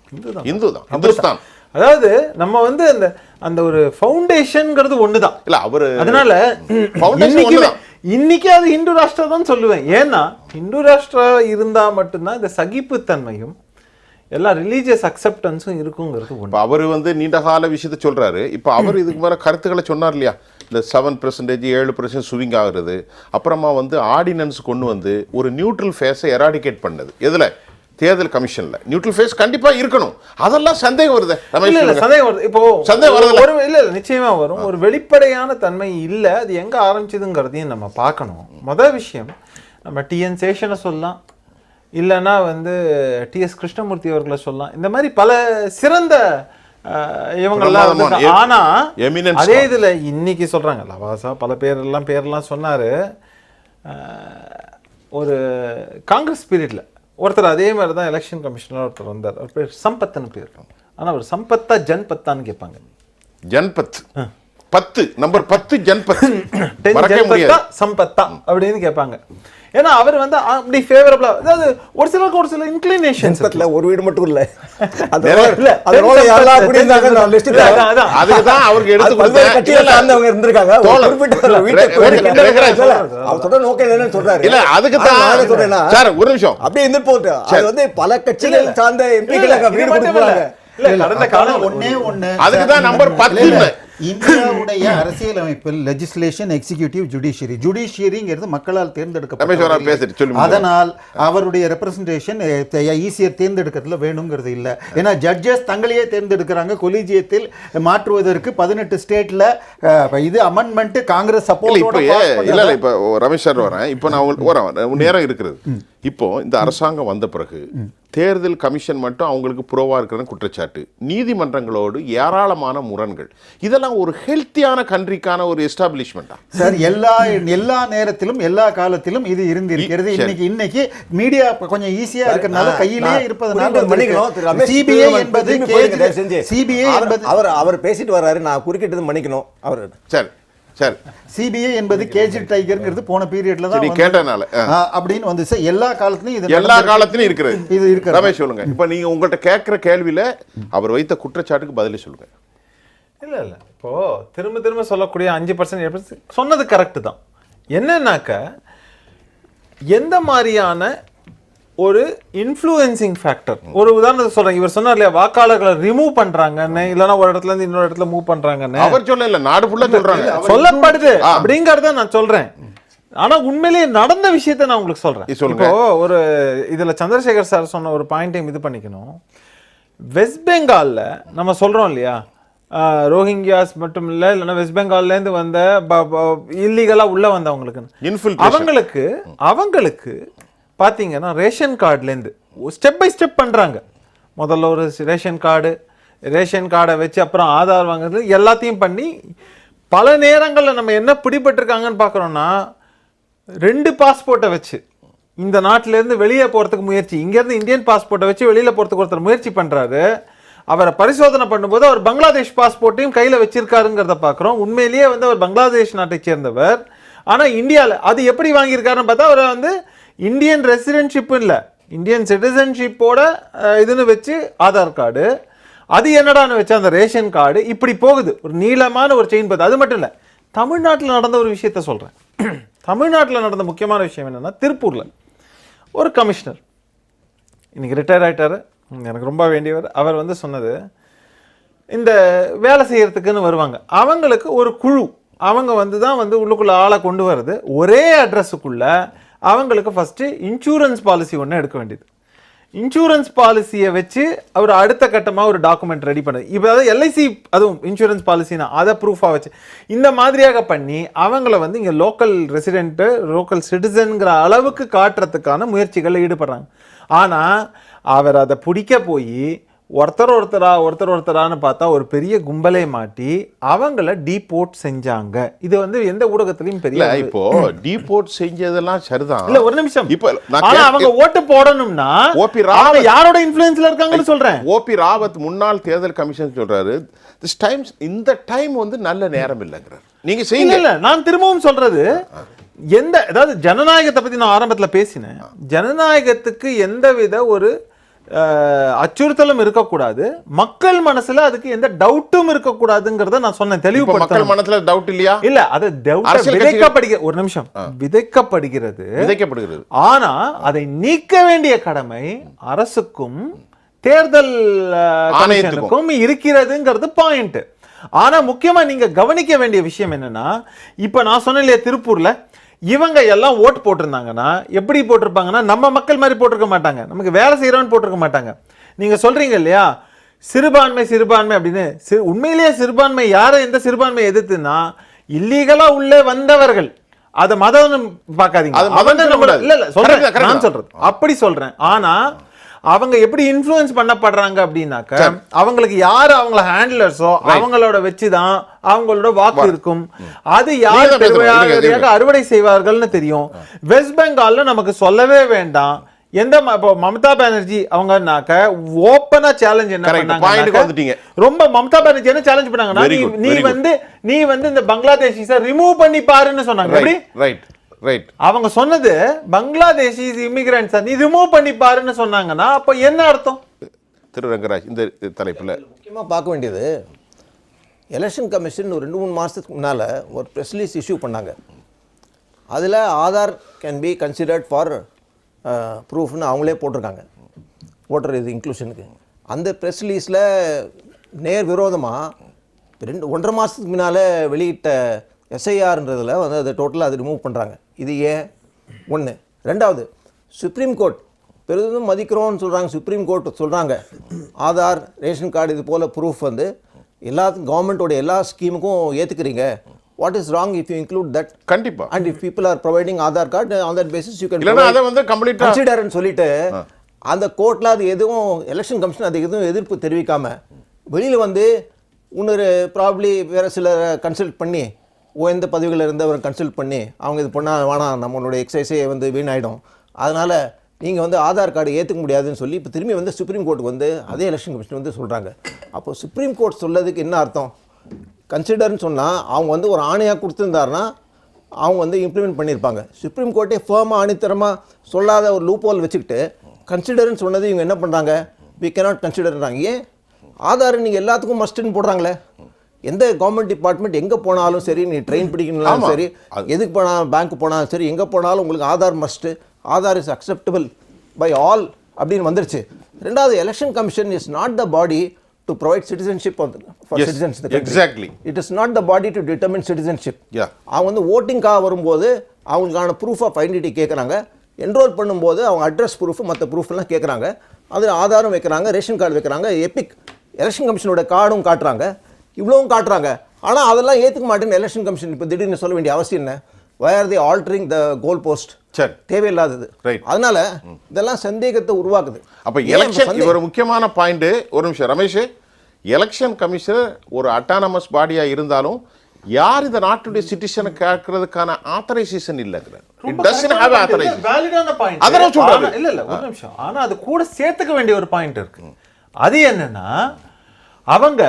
இந்துஸ்தான். அதாவது நம்ம வந்து அந்த அந்த ஒரு ஃபவுண்டேஷன்ங்கிறது ஒன்று தான் இல்லை அவர் அதனால இன்னைக்கு அது இந்து ராஷ்டிரா தான் சொல்லுவேன். ஏன்னா இந்து ராஷ்டிரா இருந்தால் மட்டும்தான் இந்த சகிப்புத்தன்மையும் எல்லா ரிலீஜியஸ் அக்செப்டன்ஸும் இருக்குங்கிறது ஒன்று. அவர் வந்து நீண்ட கால விஷயத்தை சொல்றாரு. இப்போ அவர் இதுக்கு மேலே கருத்துக்களை சொன்னார் இல்லையா, இந்த 7% 7% ஸ்விங் ஆகுறது, அப்புறமா வந்து ஆர்டினன்ஸ் கொண்டு வந்து ஒரு நியூட்ரல் ஃபேஸை எராடிகேட் பண்ணது. எதில்? தேர்தல் கமிஷன்ல நியூட்ரல் ஃபேஸ் கண்டிப்பா இருக்கணும். அதெல்லாம் சந்தேகம் வருது. சந்தேகம் வருது. இப்போ சந்தேகம் வருது. இல்ல நிச்சயமா வரும். ஒரு வெளிப்படையான தன்மை இல்லை. அது எங்க ஆரம்பிச்சதுங்கிறதையும் நம்ம பார்க்கணும். முதல் விஷயம், நம்ம டிஎன் சேஷனை சொல்லலாம், இல்லைன்னா வந்து டிஎஸ் கிருஷ்ணமூர்த்தி அவர்களை சொல்லலாம். இந்த மாதிரி பல சிறந்த இவங்கெல்லாம். ஆனா அதே இதுல இன்னைக்கு சொல்றாங்க லவாசா பல பேரெல்லாம் சொன்னாரு. ஒரு காங்கிரஸ் பீரியட்ல ஒருத்தர் அதே மாதிரி தான் எலெக்ஷன் கமிஷனர் ஒருத்தர் வந்தார். அவர் பேர் சம்பத்னு பேர். ஆனா அவர் சம்பத்தா ஜன்பத்தான்னு கேட்பாங்க. ஜன்பத் 10 நம்பர் 10 ஜன்பத் சம்பத்தா அப்படின்னு கேட்பாங்க. ஏன்னா அவர் வந்து அப்படி ஃபேவரபிளா, அதாவது ஒரு சிலருக்கு ஒரு சில இன்க்ளினேஷன்ஸ் இல்ல. ஒரு வீடு மட்டும் இல்ல, அதுதான் அவருக்கு எடுத்து கொடுத்தவங்க இருந்திருக்காங்க. இல்ல அதுக்கு தான் சொல்றேன் சார், ஒரு நிமிஷம் அப்படியே இருந்து போட்டு அது வந்து பல கட்சிகள் சார்ந்த எம்பிக்கள் வீடு கொடுப்பாங்க. கடந்த காலம் ஒண்ணே அதுக்கு தான் நம்பர் 10. இந்தியாவுடைய அரசியலமைப்பில் லெஜிஸ்லேஷன், எக்ஸிகியூட்டிவ், ஜுடிஷியரிங்கிறது மக்களால் தேர்ந்தெடுக்கப்பட்ட, அதனால் அவருடைய ரெப்ரசன்டேஷன் ஈஸியர் தேர்ந்தெடுக்கிறதுல வேணுங்கிறது இல்லை. ஏன்னா ஜட்ஜஸ் தங்களையே தேர்ந்தெடுக்கிறாங்க. கொலிஜியத்தில் மாற்றுவதற்கு 18 ஸ்டேட்ல இது அமெண்ட்மெண்ட் காங்கிரஸ் சப்போர்ட். இல்ல இப்போ ரமேஷ் சார் வரேன். இப்போ நான் நேரம் இருக்கிறது. இப்போ இந்த அரசாங்கம் வந்த பிறகு தேர்தல் கமிஷன் மட்டும் அவங்களுக்கு புரோவா இருக்கிற குற்றச்சாட்டு, நீதிமன்றங்களோடு ஏராளமான முரண்கள், இதெல்லாம் ஒரு ஹெல்த்தியான கண்ட்ரிக்கான ஒரு எஸ்டாப்ளிஷ்மெண்டா சார்? எல்லா நேரத்திலும் எல்லா காலத்திலும் இது இருந்திருக்கிறது. இன்னைக்கு மீடியா கொஞ்சம் ஈஸியா இருக்கிறதுனால கையிலேயே இருப்பதனால சிபிஐ என்பது அவர் பேசிட்டு வர்றாரு, நான் குறுக்கிட்டது மன்னிக்கணும் அவர். சரி சரி, சிபிஐ என்பது கேஜ் டைகர்ங்கிறது போன பீரியட்ல தான் கேட்டனால அப்படின்னு வந்து எல்லா காலத்திலும் எல்லா காலத்திலும் இருக்கிறது. இது இருக்கு. ரமேஷ் சொல்லுங்க. இப்போ நீங்க உங்கள்கிட்ட கேட்கிற கேள்வியில அவர் வைத்த குற்றச்சாட்டுக்கு பதில் சொல்லுங்க. இல்ல இப்போ திரும்ப சொல்லக்கூடிய 5% சொன்னது கரெக்ட் தான். என்னன்னாக்க எந்த மாதிரியான ஒரு இன்ஃப்ளூயன்சிங் ஃபேக்டர், ஒரு உதாரணத்துக்கு சொல்றேன். இவர் சொன்னார் இல்லையா, வாக்காளர்களை ரிமூவ் பண்றாங்கன்னு, இல்லைன்னா ஒரு இடத்துல இருந்து இன்னொரு இடத்துல மூவ் பண்றாங்கன்னு அவர் சொல்ல இல்ல, நாடு ஃபுல்லா சொல்றாங்க, சொல்லப்படுது அப்படிங்கறத நான் சொல்றேன். ஆனா உண்மையிலேயே நடந்த விஷயத்த நான் உங்களுக்கு சொல்றேன். இப்போ ஒரு இதுல சந்திரசேகர் சார் சொன்ன ஒரு பாயிண்டையும் இது பண்ணிக்கணும். வெஸ்ட் பெங்கால்ல நம்ம சொல்றோம் இல்லையா, ரோஹிங்கியாஸ் மட்டும் இல்ல, இல்லைன்னா வெஸ்ட் பெங்கால்ல இருந்து வந்த இல்லீகலா உள்ள வந்தவங்களுக்கு அவங்களுக்கு பார்த்தீங்கன்னா ரேஷன் கார்டுலேருந்து ஸ்டெப் பை ஸ்டெப் பண்ணுறாங்க. முதல்ல ஒரு ரேஷன் கார்டை வச்சு அப்புறம் ஆதார் வாங்குறது எல்லாத்தையும் பண்ணி பல நேரங்களில் நம்ம என்ன பிடிபட்டிருக்காங்கன்னு பார்க்குறோன்னா, 2 பாஸ்போர்ட்டை வச்சு இந்த நாட்டிலேருந்து வெளியே போகிறதுக்கு முயற்சி, இங்கேருந்து இந்தியன் பாஸ்போர்ட்டை வச்சு வெளியில் போகிறதுக்கு ஒருத்தர் முயற்சி பண்ணுறாரு. அவரை பரிசோதனை பண்ணும்போது அவர் பங்களாதேஷ் பாஸ்போர்ட்டையும் கையில் வச்சிருக்காருங்கிறத பார்க்குறோம். உண்மையிலேயே வந்து அவர் பங்களாதேஷ் நாட்டை சேர்ந்தவர். ஆனால் இந்தியாவில் அது எப்படி வாங்கியிருக்காருன்னு பார்த்தா, அவரை வந்து இந்தியன் ரெசிடென்ட்ஷிப் இல்லை, இந்தியன் சிட்டிசன்ஷிப்போட இதுன்னு வச்சு ஆதார் கார்டு, அது என்னடான்னு வச்சு அந்த ரேஷன் கார்டு, இப்படி போகுது ஒரு நீளமான ஒரு செயின் பார்த்து. அது மட்டும் இல்லை, தமிழ்நாட்டில் நடந்த ஒரு விஷயத்த சொல்கிறேன். தமிழ்நாட்டில் நடந்த முக்கியமான விஷயம் என்னென்னா, திருப்பூரில் ஒரு கமிஷனர் இன்னைக்கு ரிட்டையர் ஆகிட்டார், எனக்கு ரொம்ப வேண்டியவர். அவர் வந்து சொன்னது, இந்த வேலை செய்யறதுக்குன்னு வருவாங்க, அவங்களுக்கு ஒரு குழு, அவங்க வந்து தான் வந்து உள்ளுக்குள்ள ஆளை கொண்டு வருது. ஒரே அட்ரஸுக்குள்ள அவங்களுக்கு ஃபஸ்ட்டு இன்சூரன்ஸ் பாலிசி ஒன்று எடுக்க வேண்டியது. இன்சூரன்ஸ் பாலிசியை வச்சு அவர் அடுத்த கட்டமாக ஒரு டாக்குமெண்ட் ரெடி பண்ணுது. இப்போ அதாவது எல்ஐசி, அதுவும் இன்சூரன்ஸ் பாலிசினா அதை ப்ரூஃபாக வச்சு இந்த மாதிரியாக பண்ணி அவங்கள வந்து இங்கே லோக்கல் ரெசிடென்ட்டு, லோக்கல் சிட்டிசனுங்கிற அளவுக்கு காட்டுறதுக்கான முயற்சிகளில் ஈடுபடுறாங்க. ஆனால் அவர் அதை பிடிக்க போய் ஒருத்தரான்னு பார்த்தா ஒரு பெரிய கும்பலை மாட்டி அவங்கள டீபோர்ட் செஞ்சாங்க. இது வந்து எந்த ஊடகத்திலயும் பெரிய இல்ல இப்போ டீபோர்ட் செஞ்சதெல்லாம் சரிதான். இல்ல ஒரு நிமிஷம். இப்போ ஆனா அவங்க ஓட்டு போடணும்னா ஓபி ராவத் யாரோட இன்ஃப்ளூயன்ஸ்ல இருக்காங்கன்னு சொல்றேன். ஓபி ராவத் முன்னாள் தேர்தல் கமிஷன் சொல்றாரு, திஸ் டைம் இந்த டைம் வந்து நல்ல நேரம் இல்லைங்கிறார். நீங்க செய்யுங்க. இல்ல நான் திரும்பவும் சொல்றது அதாவது ஜனநாயகத்தை பத்தி நான் ஆரம்பத்துல பேசினேன். ஜனநாயகத்துக்கு எந்தவித ஒரு அச்சுறுத்தலும் இருக்கக்கூடாது, மக்கள் மனசுல அதுக்கு எந்த டவுட்டும் இருக்கக்கூடாதுங்கிறத நான் சொன்னேன். தெளிவுபடுத்த மக்கள் மனசுல டவுட் இல்லையா? இல்ல அது விதைக்கப்படுகிறது. ஒரு நிமிஷம், விதைக்கப்படுகிறது. ஆனா அதை நீக்க வேண்டிய கடமை அரசுக்கும் தேர்தல் ஆணையத்துக்கும் இருக்கிறதுங்கிறது பாயிண்ட். ஆனா முக்கியமா நீங்க கவனிக்க வேண்டிய விஷயம் என்னன்னா, இப்ப நான் சொன்னேன் இல்லையா, திருப்பூர்ல இவங்க எல்லாம் ஓட்டு போட்டிருந்தாங்கன்னா எப்படி போட்டிருப்பாங்கன்னா, நம்ம மக்கள் மாதிரி போட்டிருக்க மாட்டாங்க, நமக்கு வேலை செய்யறவன் போட்டிருக்க மாட்டாங்க. நீங்க சொல்றீங்க இல்லையா சிறுபான்மை அப்படின்னு, உண்மையிலேயே சிறுபான்மை யாரை, எந்த சிறுபான்மை எதிர்த்துன்னா இல்லீகலா உள்ளே வந்தவர்கள். அத மதம் பார்க்காதீங்க, இல்ல சொல்றேன், நான் சொல்றது அப்படி சொல்றேன். ஆனா அவங்க எப்படி இன்ஃப்ளூயன்ஸ் பண்ணப்படுறாங்க அப்படின்னாக்க, அவங்களுக்கு யாரு அவங்கள ஹேண்ட்லர்ஸோ அவங்களோட வச்சுதான் அவங்களோட வாக்கு இருக்கும். அது யார் பெருமையாக அறுவடை செய்வார்கள்னு தெரியும். வெஸ்ட் பெங்கால்ல நமக்கு சொல்லவே வேண்டாம். எந்த மம்தா பானர்ஜி அவங்கனாக்க ஓப்பனா சேலஞ்ச் என்ன பண்ணாங்க, ரொம்ப மம்தா பானர்ஜி என்ன சேலஞ்ச் பண்ணாங்கன்னா, நீ வந்து இந்த பங்களாதேஷிஸை ரிமூவ் பண்ணி பாருன்னு சொன்னாங்க. அவங்க சொன்னது பங்களாதேஷி இமிகிரண்ட்ஸ் நீ ரிமூவ் பண்ணி பாருன்னு சொன்னாங்கன்னா அப்ப என்ன அர்த்தம்? திரு ரங்கராஜ், இந்த தலைப்புல முக்கியமா பார்க்க வேண்டியது, எலெக்ஷன் கமிஷன் ஒரு 2-3 மாதத்துக்கு முன்னால் ஒரு ப்ரெஸ் ரிலீஸ் இஷ்யூ பண்ணாங்க. அதில் Aadhaar can be considered for ப்ரூஃப்னு அவங்களே போட்டிருக்காங்க, ஓட்டர் இது இன்க்ளூஷனுக்கு. அந்த ப்ரெஸ் ரிலீஸில் நேர் விரோதமாக 1.5 மாதத்துக்கு முன்னால் வெளியிட்ட எஸ்ஐஆர்ன்றதில் வந்து அதை டோட்டலாக அது ரிமூவ் பண்ணுறாங்க. இது ஏன்? ஒன்று. ரெண்டாவது, சுப்ரீம் கோர்ட் பெரிதும் மதிக்கிறோன்னு சொல்கிறாங்க. சுப்ரீம் கோர்ட் சொல்கிறாங்க ஆதார், ரேஷன் கார்டு இது போல் ப்ரூஃப் வந்து எல்லாத்துக்கும் கவர்மெண்ட்டோட எல்லா ஸ்கீமுக்கும் ஏற்றுக்கிறீங்க. What is wrong if you include that? கண்டிப்பாக. And if people are providing Aadhaar card on that basis you can அதை வந்து கம்ப்ளீட்டாக கன்சிடர்னு சொல்லிட்டு அந்த கோர்ட்டில் அது எதுவும் எலெக்ஷன் கமிஷன் அது எதுவும் எதிர்ப்பு தெரிவிக்காமல் வெளியில் வந்து இன்னொரு ப்ராப்ளி வேறு சிலரை கன்சல்ட் பண்ணி எந்த பதவிகளில் இருந்தவரை கன்சல்ட் பண்ணி அவங்க இது பண்ணால் வேணாம், நம்மளோட எக்ஸசைஸே வந்து வீணாயிடும், அதனால் நீங்கள் வந்து ஆதார் கார்டு ஏற்றுக்க முடியாதுன்னு சொல்லி இப்போ திரும்பி வந்து சுப்ரீம் கோர்ட்டுக்கு வந்து அதே எலெக்ஷன் கமிஷன் வந்து சொல்கிறாங்க. அப்போ சுப்ரீம் கோர்ட் சொல்லதுக்கு என்ன அர்த்தம்? கன்சிடர்னு சொன்னால் அவங்க வந்து ஒரு ஆணையாக கொடுத்துருந்தாருன்னா அவங்க வந்து இம்ப்ளிமெண்ட் பண்ணியிருப்பாங்க. சுப்ரீம் கோர்ட்டே ஃபேமாக ஆணித்தரமாக சொல்லாத ஒரு லூப் ஹோல் வச்சுக்கிட்டு கன்சிடர்னு சொன்னது இவங்க என்ன பண்ணுறாங்க, வி கேனாட் கன்சிடர்ன்றாங்க. ஏன்? ஆதார் நீங்கள் எல்லாத்துக்கும் மஸ்ட்டுன்னு போடுறாங்களே. எந்த கவர்மெண்ட் டிபார்ட்மெண்ட் எங்கே போனாலும் சரி, நீ ட்ரெயின் பிடிக்கணும்னாலும் சரி, எதுக்கு போனாலும் பேங்க் போனாலும் சரி, எங்கே போனாலும் உங்களுக்கு Aadhaar must, Aadhaar is acceptable by all அப்படின்னு வந்துருச்சு. ரெண்டாவது, election commission is not the body to provide citizenship for citizens. Exactly. It is not the body to determine citizenship. அவங்க வந்து ஓட்டிங்காக வரும்போது அவங்களுக்கான ப்ரூஃப் ஆஃப் ஐடென்டிட்டி கேட்குறாங்க. என்ரோல் பண்ணும்போது அவங்க அட்ரஸ் ப்ரூஃப் மற்ற ப்ரூஃப்லாம் கேட்குறாங்க. அதில் ஆதாரம் வைக்கிறாங்க, ரேஷன் கார்டு வைக்கிறாங்க, எபிக் எலெக்ஷன் கமிஷனோட கார்டும் காட்டுறாங்க, இவ்வளவும் காட்டுறாங்க. ஆனால் அதெல்லாம் ஏற்றுக்க மாட்டேன்னு எலெக்ஷன் கமிஷன் இப்போ திடீர்னு சொல்ல வேண்டிய அவசியம் என்ன? why are they altering the goal post? தேவையில்லாதது. அதனால இதெல்லாம் சந்தேகத்தை உருவாக்குது. அப்போ எலெக்ஷன் ஒரு முக்கியமான பாயிண்ட். ஒரு நிமிஷம் ரமேஷ், எலெக்ஷன் கமிஷனர் ஒரு அட்டானமஸ் பாடியாக இருந்தாலும் யார் இந்த நாட்டுடைய சிட்டிசனை கேட்கறதுக்கான ஆத்தரைசேஷன் இல்லைங்கிற. It doesn't have authorization. வேலிடான பாயிண்ட். அதனால சொல்றாங்க. இல்ல ஒரு நிமிஷம். ஆனா அது கூட சேர்த்துக்க வேண்டிய ஒரு பாயிண்ட் இருக்கு. அது என்னன்னா, அவங்க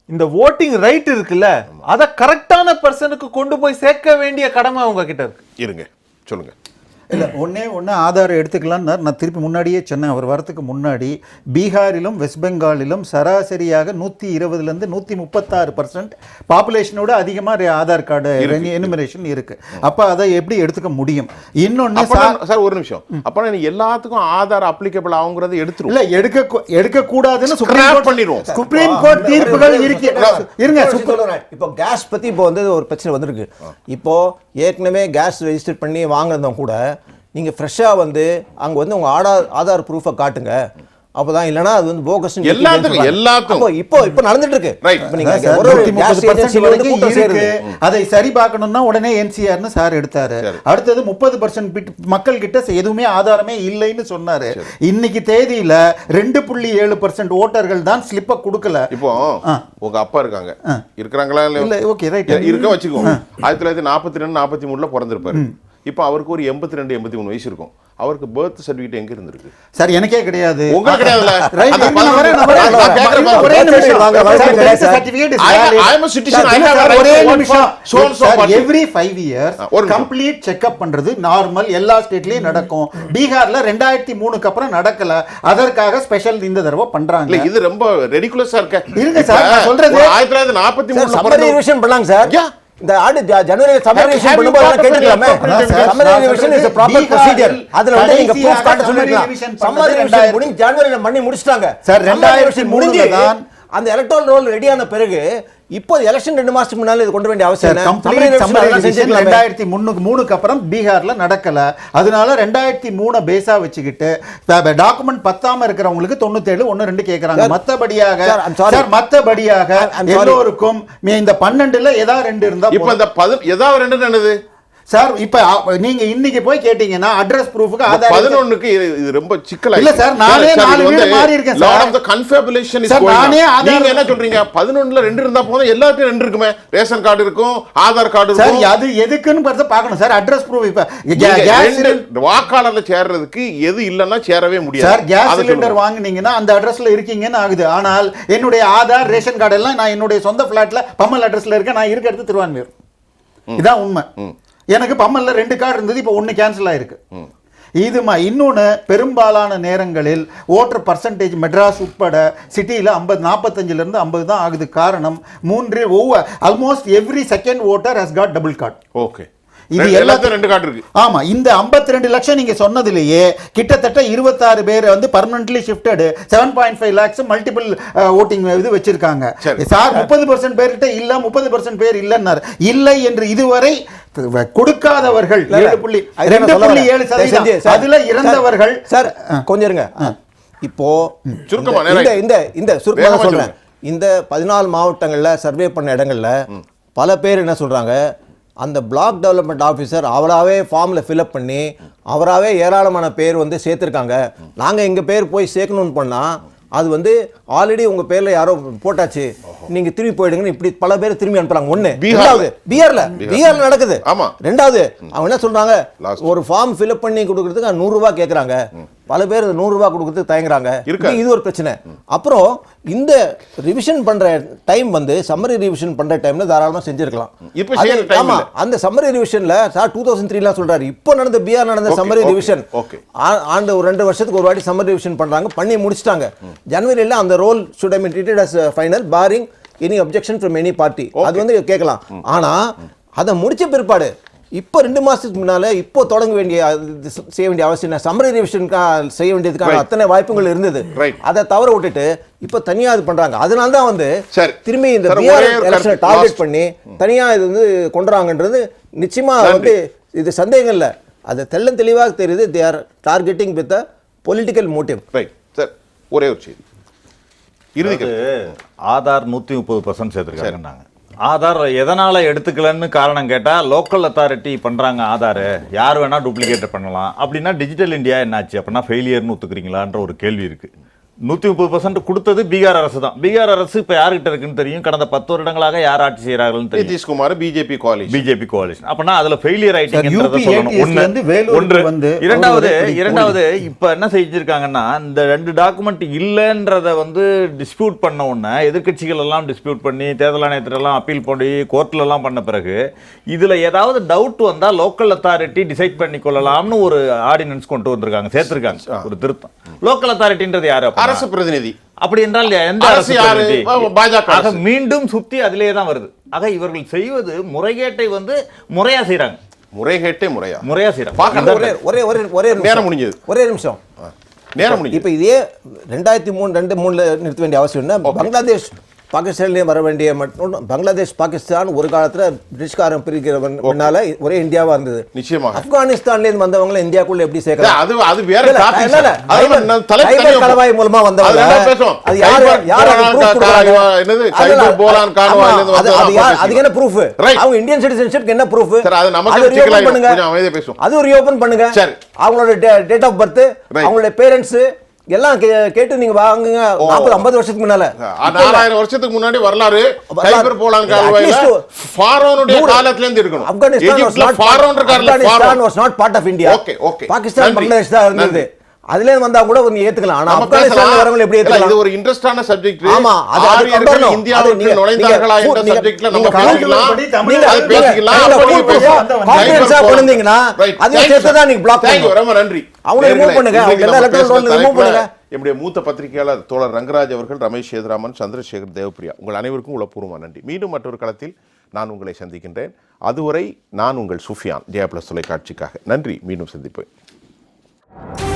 இந்த ஓட்டிங் ரைட் இருக்குல்ல, அதை கரெக்டான பர்சனுக்கு கொண்டு போய் சேர்க்க வேண்டிய கடமை அவங்க கிட்ட இருக்கு. இருங்க, சொல்லுங்க. இல்லை, ஒன்று ஆதார் எடுத்துக்கலான்னு நான் திருப்பி முன்னாடியே சொன்னேன். அவர் வரத்துக்கு முன்னாடி பீகாரிலும் வெஸ்ட் பெங்காலிலும் சராசரியாக 120லேருந்து 136% பாப்புலேஷனோட அதிகமாக ஆதார் கார்டு எனுமரேஷன் இருக்கு. அப்போ அதை எப்படி எடுத்துக்க முடியும்? இன்னொன்று சார் ஒரு நிமிஷம், அப்போ எல்லாத்துக்கும் ஆதார் அப்ளிகபிள் ஆகுங்கிறத எடுத்துரும். இல்லை, எடுக்கக்கூடாதுன்னு சுப்ரீம் கோர்ட் தீர்ப்புகள் இருக்கு. இருங்க, இப்போ கேஸ் பற்றி இப்போ வந்து ஒரு பிரச்சனை வந்திருக்கு. இப்போ ஏற்கனவே கேஸ் ரெஜிஸ்டர் பண்ணி வாங்கினதும் கூட நீங்கள் ஃப்ரெஷ்ஷாக வந்து அங்கே வந்து உங்கள் ஆதார் ப்ரூஃபை காட்டுங்க அப்பதான் இல்லனா அது வந்து போகஸ் எல்லாத்துக்கும் இப்போ நடந்துட்டு இருக்கு. Right. இப்போ நீங்க சார், ஒரு 130% வரைக்கும் கூட்டம் இருக்கு. சேருது. அதை சரி பார்க்கணும்னா உடனே என்சிஆர்னு சார் எடுத்தாரு. அடுத்தது 30% மக்கள் கிட்ட எதுவுமே ஆதாரமே இல்லைன்னு சொன்னாரு. இன்னைக்கு தேதியில 2.7% ஓட்டர்கள் தான் ஸ்லிப்ப கொடுக்கல. இப்போ உங்க அப்பா இருக்காங்க, இருக்கிறாங்களா இல்ல, ஓகே ரைட், இருக்க வச்சுக்கோங்க. 1942 43 பிறந்திருப்பாரு. இப்போ அவருக்கு ஒரு 82 83 வயசு இருக்கும். அவருக்கு பர்த் சர்டிஃபிகேட் எங்க இருந்திருக்கு சார்? எனக்கே கிடையாது. உங்களுக்கு கிடையாதுல? ரைட், அந்த நான் வரேன். நான் கேக்குறேன். ஒரே நிமிஷம். வாங்க, sir, birth sir. certificate is I valid. am a citizen. Sir, I have a right ஒரே to vote நிமிஷம். for so and so sir, party. every 5 years ஒரு நிமிஷம். complete checkup பண்றது நார்மல் எல்லா ஸ்டேட்லயும் நடக்கும். பீகார்ல 2003க்கு அப்புறம் நடக்கல. அதற்காக ஸ்பெஷல் இந்த தடவை பண்றாங்க. இல்ல, இது ரொம்ப ரெடிகுலஸா இருக்க. இருங்க சார், நான் சொல்றது 1943 சம்மரி ரிவிஷன் பண்ணலாங்க சார். Yeah. இந்த ஆடு ஜனவரி சம்மரி ரிவிஷன் பண்ணும்போது நான் கேட்டுக்கலாமே. Summary revision is a proper procedure. அதுல வந்து நீங்க ப்ரூஃப் காட்ட சொல்லிருக்கலாம். சம்மரி ரிவிஷன் முடிஞ்சு ஜனவரில பண்ணி முடிச்சிட்டாங்க சார். 2003 தான் அந்த எலக்டோரல் ரோல் ரெடியான பிறகு இப்போ எலெக்ஷன் 2 மாசத்துக்கு முன்னால இது கொண்டு வேண்டிய அவசியம் சார், என்ன? complete summary revision 2003க்கு அப்புறம் பீகார்ல நடக்கல. அதனால 2003 பேஸா வச்சுக்கிட்டு டாக்குமெண்ட் பத்தாம இருக்கிறவங்களுக்கு 97 1 2 கேக்குறாங்க. மத்தபடியாக Sir, I'm sorry. சார், மத்தபடியாக I'm sorry. எல்லோருக்கும் இந்த 12ல ஏதாவது 2 இருந்தா இப்போ இந்த ஏதாவது ரெண்டு என்னது சார்? இப்ப நீங்க இன்னைக்கு போய் கேட்டீங்கன்னா அட்ரஸ் ப்ரூஃப்க்கு ஆதார் 11க்கு இது ரொம்ப சிக்கலா இல்ல சார், நானே 4 வீடு மாறி இருக்கேன் sir. lot of the confabulation is sir, going on. நானே ஆதார் நீங்க என்ன சொல்றீங்க? 11ல 2 இருந்தா போதும், எல்லாத்தையும் 2 இருக்குமே. ரேஷன் கார்டு இருக்கும், ஆதார் கார்டு சார், இருக்கும். அது எதுக்குன்னு பார்க்கணும் சார். அட்ரஸ் ப்ரூஃப் இப்ப நீங்க கேஸ் ரெண்டு வாக்காளர்ல சேர்றதுக்கு எது இல்லன்னா சேரவே முடியாது சார். கேஸ் அதை சிலிண்டர் சொல்லுங்க. வாங்குனீங்கன்னா அந்த அட்ரஸ்ல இருக்கீங்கன்னு ஆகுது. ஆனால் என்னுடைய ஆதார் ரேஷன் கார்டு எல்லாம் நான் என்னுடைய சொந்த பிளாட்ல பம்மல் அட்ரஸ்ல இருக்கேன். நான் இருக்கிறது திருவான்மையூர். இதான் உண்மை. எனக்கு பம்மல்ல 2 கார்டு இருந்தது, இப்போ 1 கேன்சல் ஆயிருக்கு. இதுமா இன்னொன்று, பெரும்பாலான நேரங்களில் ஓட்டர் பர்சன்டேஜ் மெட்ராஸ் உட்பட சிட்டியில் 45 50 தான் ஆகுது. காரணம் almost every second voter has got double card. Okay, இது எல்லாத்தையும் 2 கார்டு இருக்கு. ஆமா, இந்த 52 லட்சம் நீங்க சொன்னதிலேயே கிட்டத்தட்ட 26 பேர் வந்து permanently shifted 7.5 lakhs multiple voting இது வச்சிருக்காங்க. சார், 30% பேர்கிட்ட இல்ல, 30% பேர் இல்லன்னார். இல்லை என்று இதுவரை கொடுக்காதவர்கள் 7.7%. அதுல இறந்தவர்கள் சார் கொஞ்சம் இருங்க. இப்போ சுருக்கமா இந்த சுருக்கமா சொல்றேன். இந்த 14 மாவட்டங்கள்ல சர்வே பண்ண இடங்கள்ல பல பேர் என்ன சொல்றாங்க, அந்த பிளாக் டெவலப்மெண்ட் ஆஃபீஸர் அவராகவே ஃபார்மில் ஃபில்அப் பண்ணி அவராகவே ஏராளமான பேர் வந்து சேர்த்துருக்காங்க. நாங்கள் எங்கள் பேர் போய் சேர்க்கணும்னு பண்ணால் அது வந்து ஆல்ரெடி உங்கள் பேரில் யாரோ போட்டாச்சு, நீங்கள் திரும்பி போயிடுங்கன்னு இப்படி பல பேர் திரும்பி அனுப்புறாங்க. ஒன்று. பீகாரில் நடக்குது. ரெண்டாவது, அவங்க என்ன சொல்கிறாங்க, ஒரு ஃபார்ம் ஃபில்அப் பண்ணி கொடுக்குறதுக்கு 100 ரூபா கேட்குறாங்க. பல பேர் 100 ரூபா கொடுக்குறதுக்கு தயங்குறாங்க. இது ஒரு பிரச்சனை. அப்புறம் இந்த ரிவிஷன் பண்ற டைம் வந்து சம்மரி ரிவிஷன் பண்ற டைம்ல தாராளமா செஞ்சிருக்கலாம். ஆமா, அந்த சம்மரி ரிவிஷன்ல சார் 2003 சொல்றாரு. இப்போ நடந்த பீகார் நடந்த சம்மரி ரிவிஷன் ஆண்டு ஒரு 2 வருஷத்துக்கு ஒரு வாட்டி சம்மரி ரிவிஷன் பண்றாங்க, பண்ணி முடிச்சிட்டாங்க. ஜனவரியில அந்த role should have been treated as final barring any objection from any party. அது வந்து கேட்கலாம். ஆனா அதை முடிச்ச பிற்பாடு இப்போ 2 மாசத்துக்கு முன்னால இப்போ தொடங்க செய்ய வேண்டிய அவசியம் இல்லை. சம்மரி ரிவிஷனுக்கு செய்ய வேண்டியதுக்கான அத்தனை வாய்ப்புகள் இருந்தது. அதை தவற விட்டுட்டு இப்போ தனியா இது பண்றாங்க. அதனால தான் வந்து திரும்பி இந்த எலெக்ஷனை டார்கெட் பண்ணி தனியா இது வந்து கொண்டுறாங்கன்றது நிச்சயமா வந்து இது சந்தேகம் இல்லை. அது தெளிவாக தெரியுது. They are targeting with a political motive. Right sir, ஒரே ஒரு செய்தி. இறுதி ஆதார் 130% சேர்த்துருக்காங்க. ஆதார் எதனால் எடுத்துக்கலன்னு காரணம் கேட்டால் லோக்கல் அத்தாரிட்டி பண்ணுறாங்க. ஆதார் யார் வேணால் டூப்ளிகேட் பண்ணலாம் அப்படின்னா டிஜிட்டல் இந்தியா என்னாச்சு அப்படின்னா ஃபெயிலியர்னு ஒத்துக்கிறீங்களான்ற ஒரு கேள்வி இருக்குது. 130% கொடுத்தது பீகார் அரசு தான். பீகார் அரசு இப்போ யார்கிட்ட இருக்குன்னு தெரியும். கடந்த 10 வருடங்களாக யார் ஆட்சி செய்கிறார்கள்னு தெரியும். நிதிஷ்குமார் பிஜேபி கோalition. அப்படின்னா அதில் ஃபெயிலியர் ஆயிட்டீங்கன்றத சொல்லணும். ஒன்று. இரண்டாவது இப்போ என்ன செஞ்சிருக்காங்கன்னா, இந்த 2 டாக்குமெண்ட் இல்லைன்றத வந்து டிஸ்பியூட் பண்ண உடனே எதிர்கட்சிகள் எல்லாம் டிஸ்பியூட் பண்ணி தேர்தல் ஆணையத்திலலாம் அப்பீல் பண்ணி கோர்ட்லலாம் பண்ண பிறகு இதில் ஏதாவது டவுட் வந்தால் லோக்கல் அத்தாரிட்டி டிசைட் பண்ணி கொள்ளலாம்னு ஒரு ஆர்டினன்ஸ் கொண்டு வந்திருக்காங்க, சேர்த்திருக்காங்க ஒரு திருத்தம். லோக்கல் அத்தாரிட்டின்றது யாரு? அரசு பிரதிநிதி. அப்படி என்றால் எந்த அரசு பிரதிநிதி? பாஜக. மீண்டும் சுத்தி அதிலே தான் வருது. ஆக இவர்கள் செய்வது முறைகேட்டை வந்து முறையா செய்யறாங்க. முறையா செய்யறாங்க. ஒரே நேரம் முடிஞ்சது. ஒரே நிமிஷம் நேரம் முடிஞ்சு. இப்போ இதே 2003 நிறுத்த வேண்டிய அவசியம் என்ன? பங்களாதேஷ் பாகிஸ்தான்லேயே வர வேண்டிய மட்டும் பங்களாதேஷ் பாகிஸ்தான் ஒரு காலத்துல பிரிட்டிஷ்காரன் பிரிக்கிறவனால ஒரே இந்தியாவா இருந்தது. நிச்சயமாக. ஆப்கானிஸ்தான்லேருந்து வந்தவங்களை இந்தியாக்குள்ள எப்படி சேர்க்கலாம்? அது வேற topic இல்ல, சார். அது நம்ம தலைப்பு கைபர் தனியா கலவாய் மூலமா வந்தவங்க அது என்ன பேசுவோம்? அது யார் யார் அது proof கொடுக்கறாங்க? என்னது அதுல- கைபர் போலான் கான்வாயில இருந்து அது- அது யார்- அதுக்கு என்ன proof? Right. அவங்க இந்தியன் சிட்டிசன்ஷிப் என்ன proof? சார், அது நமக்கு அது reopen சிக்கலாயிடும். பண்ணுங்க. கொஞ்சம் அமைதியா பேசுவோம். அது ரீஓபன் பண்ணுங்க. சரி. அவங்களோட டேட் ஆஃப் பர்த், Right. அவங்களோட பேரண்ட்ஸ் எல்லாம் கேட்டு நீங்க வாங்குங்க. 40-50 வருஷத்துக்கு முன்னால 4000 வருஷத்துக்கு முன்னாடி வரலாறு கைபர் போலான் கால்வாயில At least ஃபாரோனுடைய காலத்துல இருந்து இருக்கணும். Afghanistan was எகிப்துல not ஃபாரோன் இருக்கார்ல, Afghanistan ஃபாரோன். was not part of India. Okay, okay. Pakistan நன்றி. பங்களாதேஷ் தான் இருந்தது. அதுல இருந்து வந்தா கூட நீ ஏத்துக்கலாம். ஆனா நம்ம ஆப்கானிஸ்தான்ல பேசலாம். வரவங்க எப்படி இல்ல, ஏத்துக்கலாம்? இது ஒரு இன்ட்ரெஸ்டான சப்ஜெக்ட். ஆமா, அது ஆரியர்கள் கொண்டு வரணும். அது இந்தியாவுக்கு நீங்க- நுழைந்தார்களா நீங்க- என்ற நீங்க- சப்ஜெக்ட்ல நீங்க நம்ம பேசிக்கலாம். படி தமிழ் நீங்க- அது பேசிக்கலாம். நீங்க அப்ப நீங்க full பேசலாம். confidence ஆ கைபர் கொண்டு வந்தீங்கன்னா, Right. அதையும் Thank you, சேர்த்து தான் sir. நீங்க block Thank you. பண்ணணும். ரொம்ப நன்றி. அவங்களை remove நேயர்களே, பண்ணுங்க. இன்னைக்கு அவங்க நம்ம எல்லா electoral பேசின roll remove தலைப்புல பண்ணுங்க. என்னுடைய மூத்த பத்திரிகையாளர் தோழர் ரங்கராஜ் அவர்கள், ரமேஷ் சேதுராமன், சந்திரசேகர் தேவப்பிரியா, உங்கள் அனைவருக்கும் உளப்பூர்வமான நன்றி. மீண்டும் மற்றொரு களத்தில் நான் உங்களை சந்திக்கின்றேன். அதுவரை நான் உங்கள் சுஃபியான், ஜெயா பிளஸ் தொலைக்காட்சிக்காக. நன்றி. மீண்டும் சந்திப்பேன்.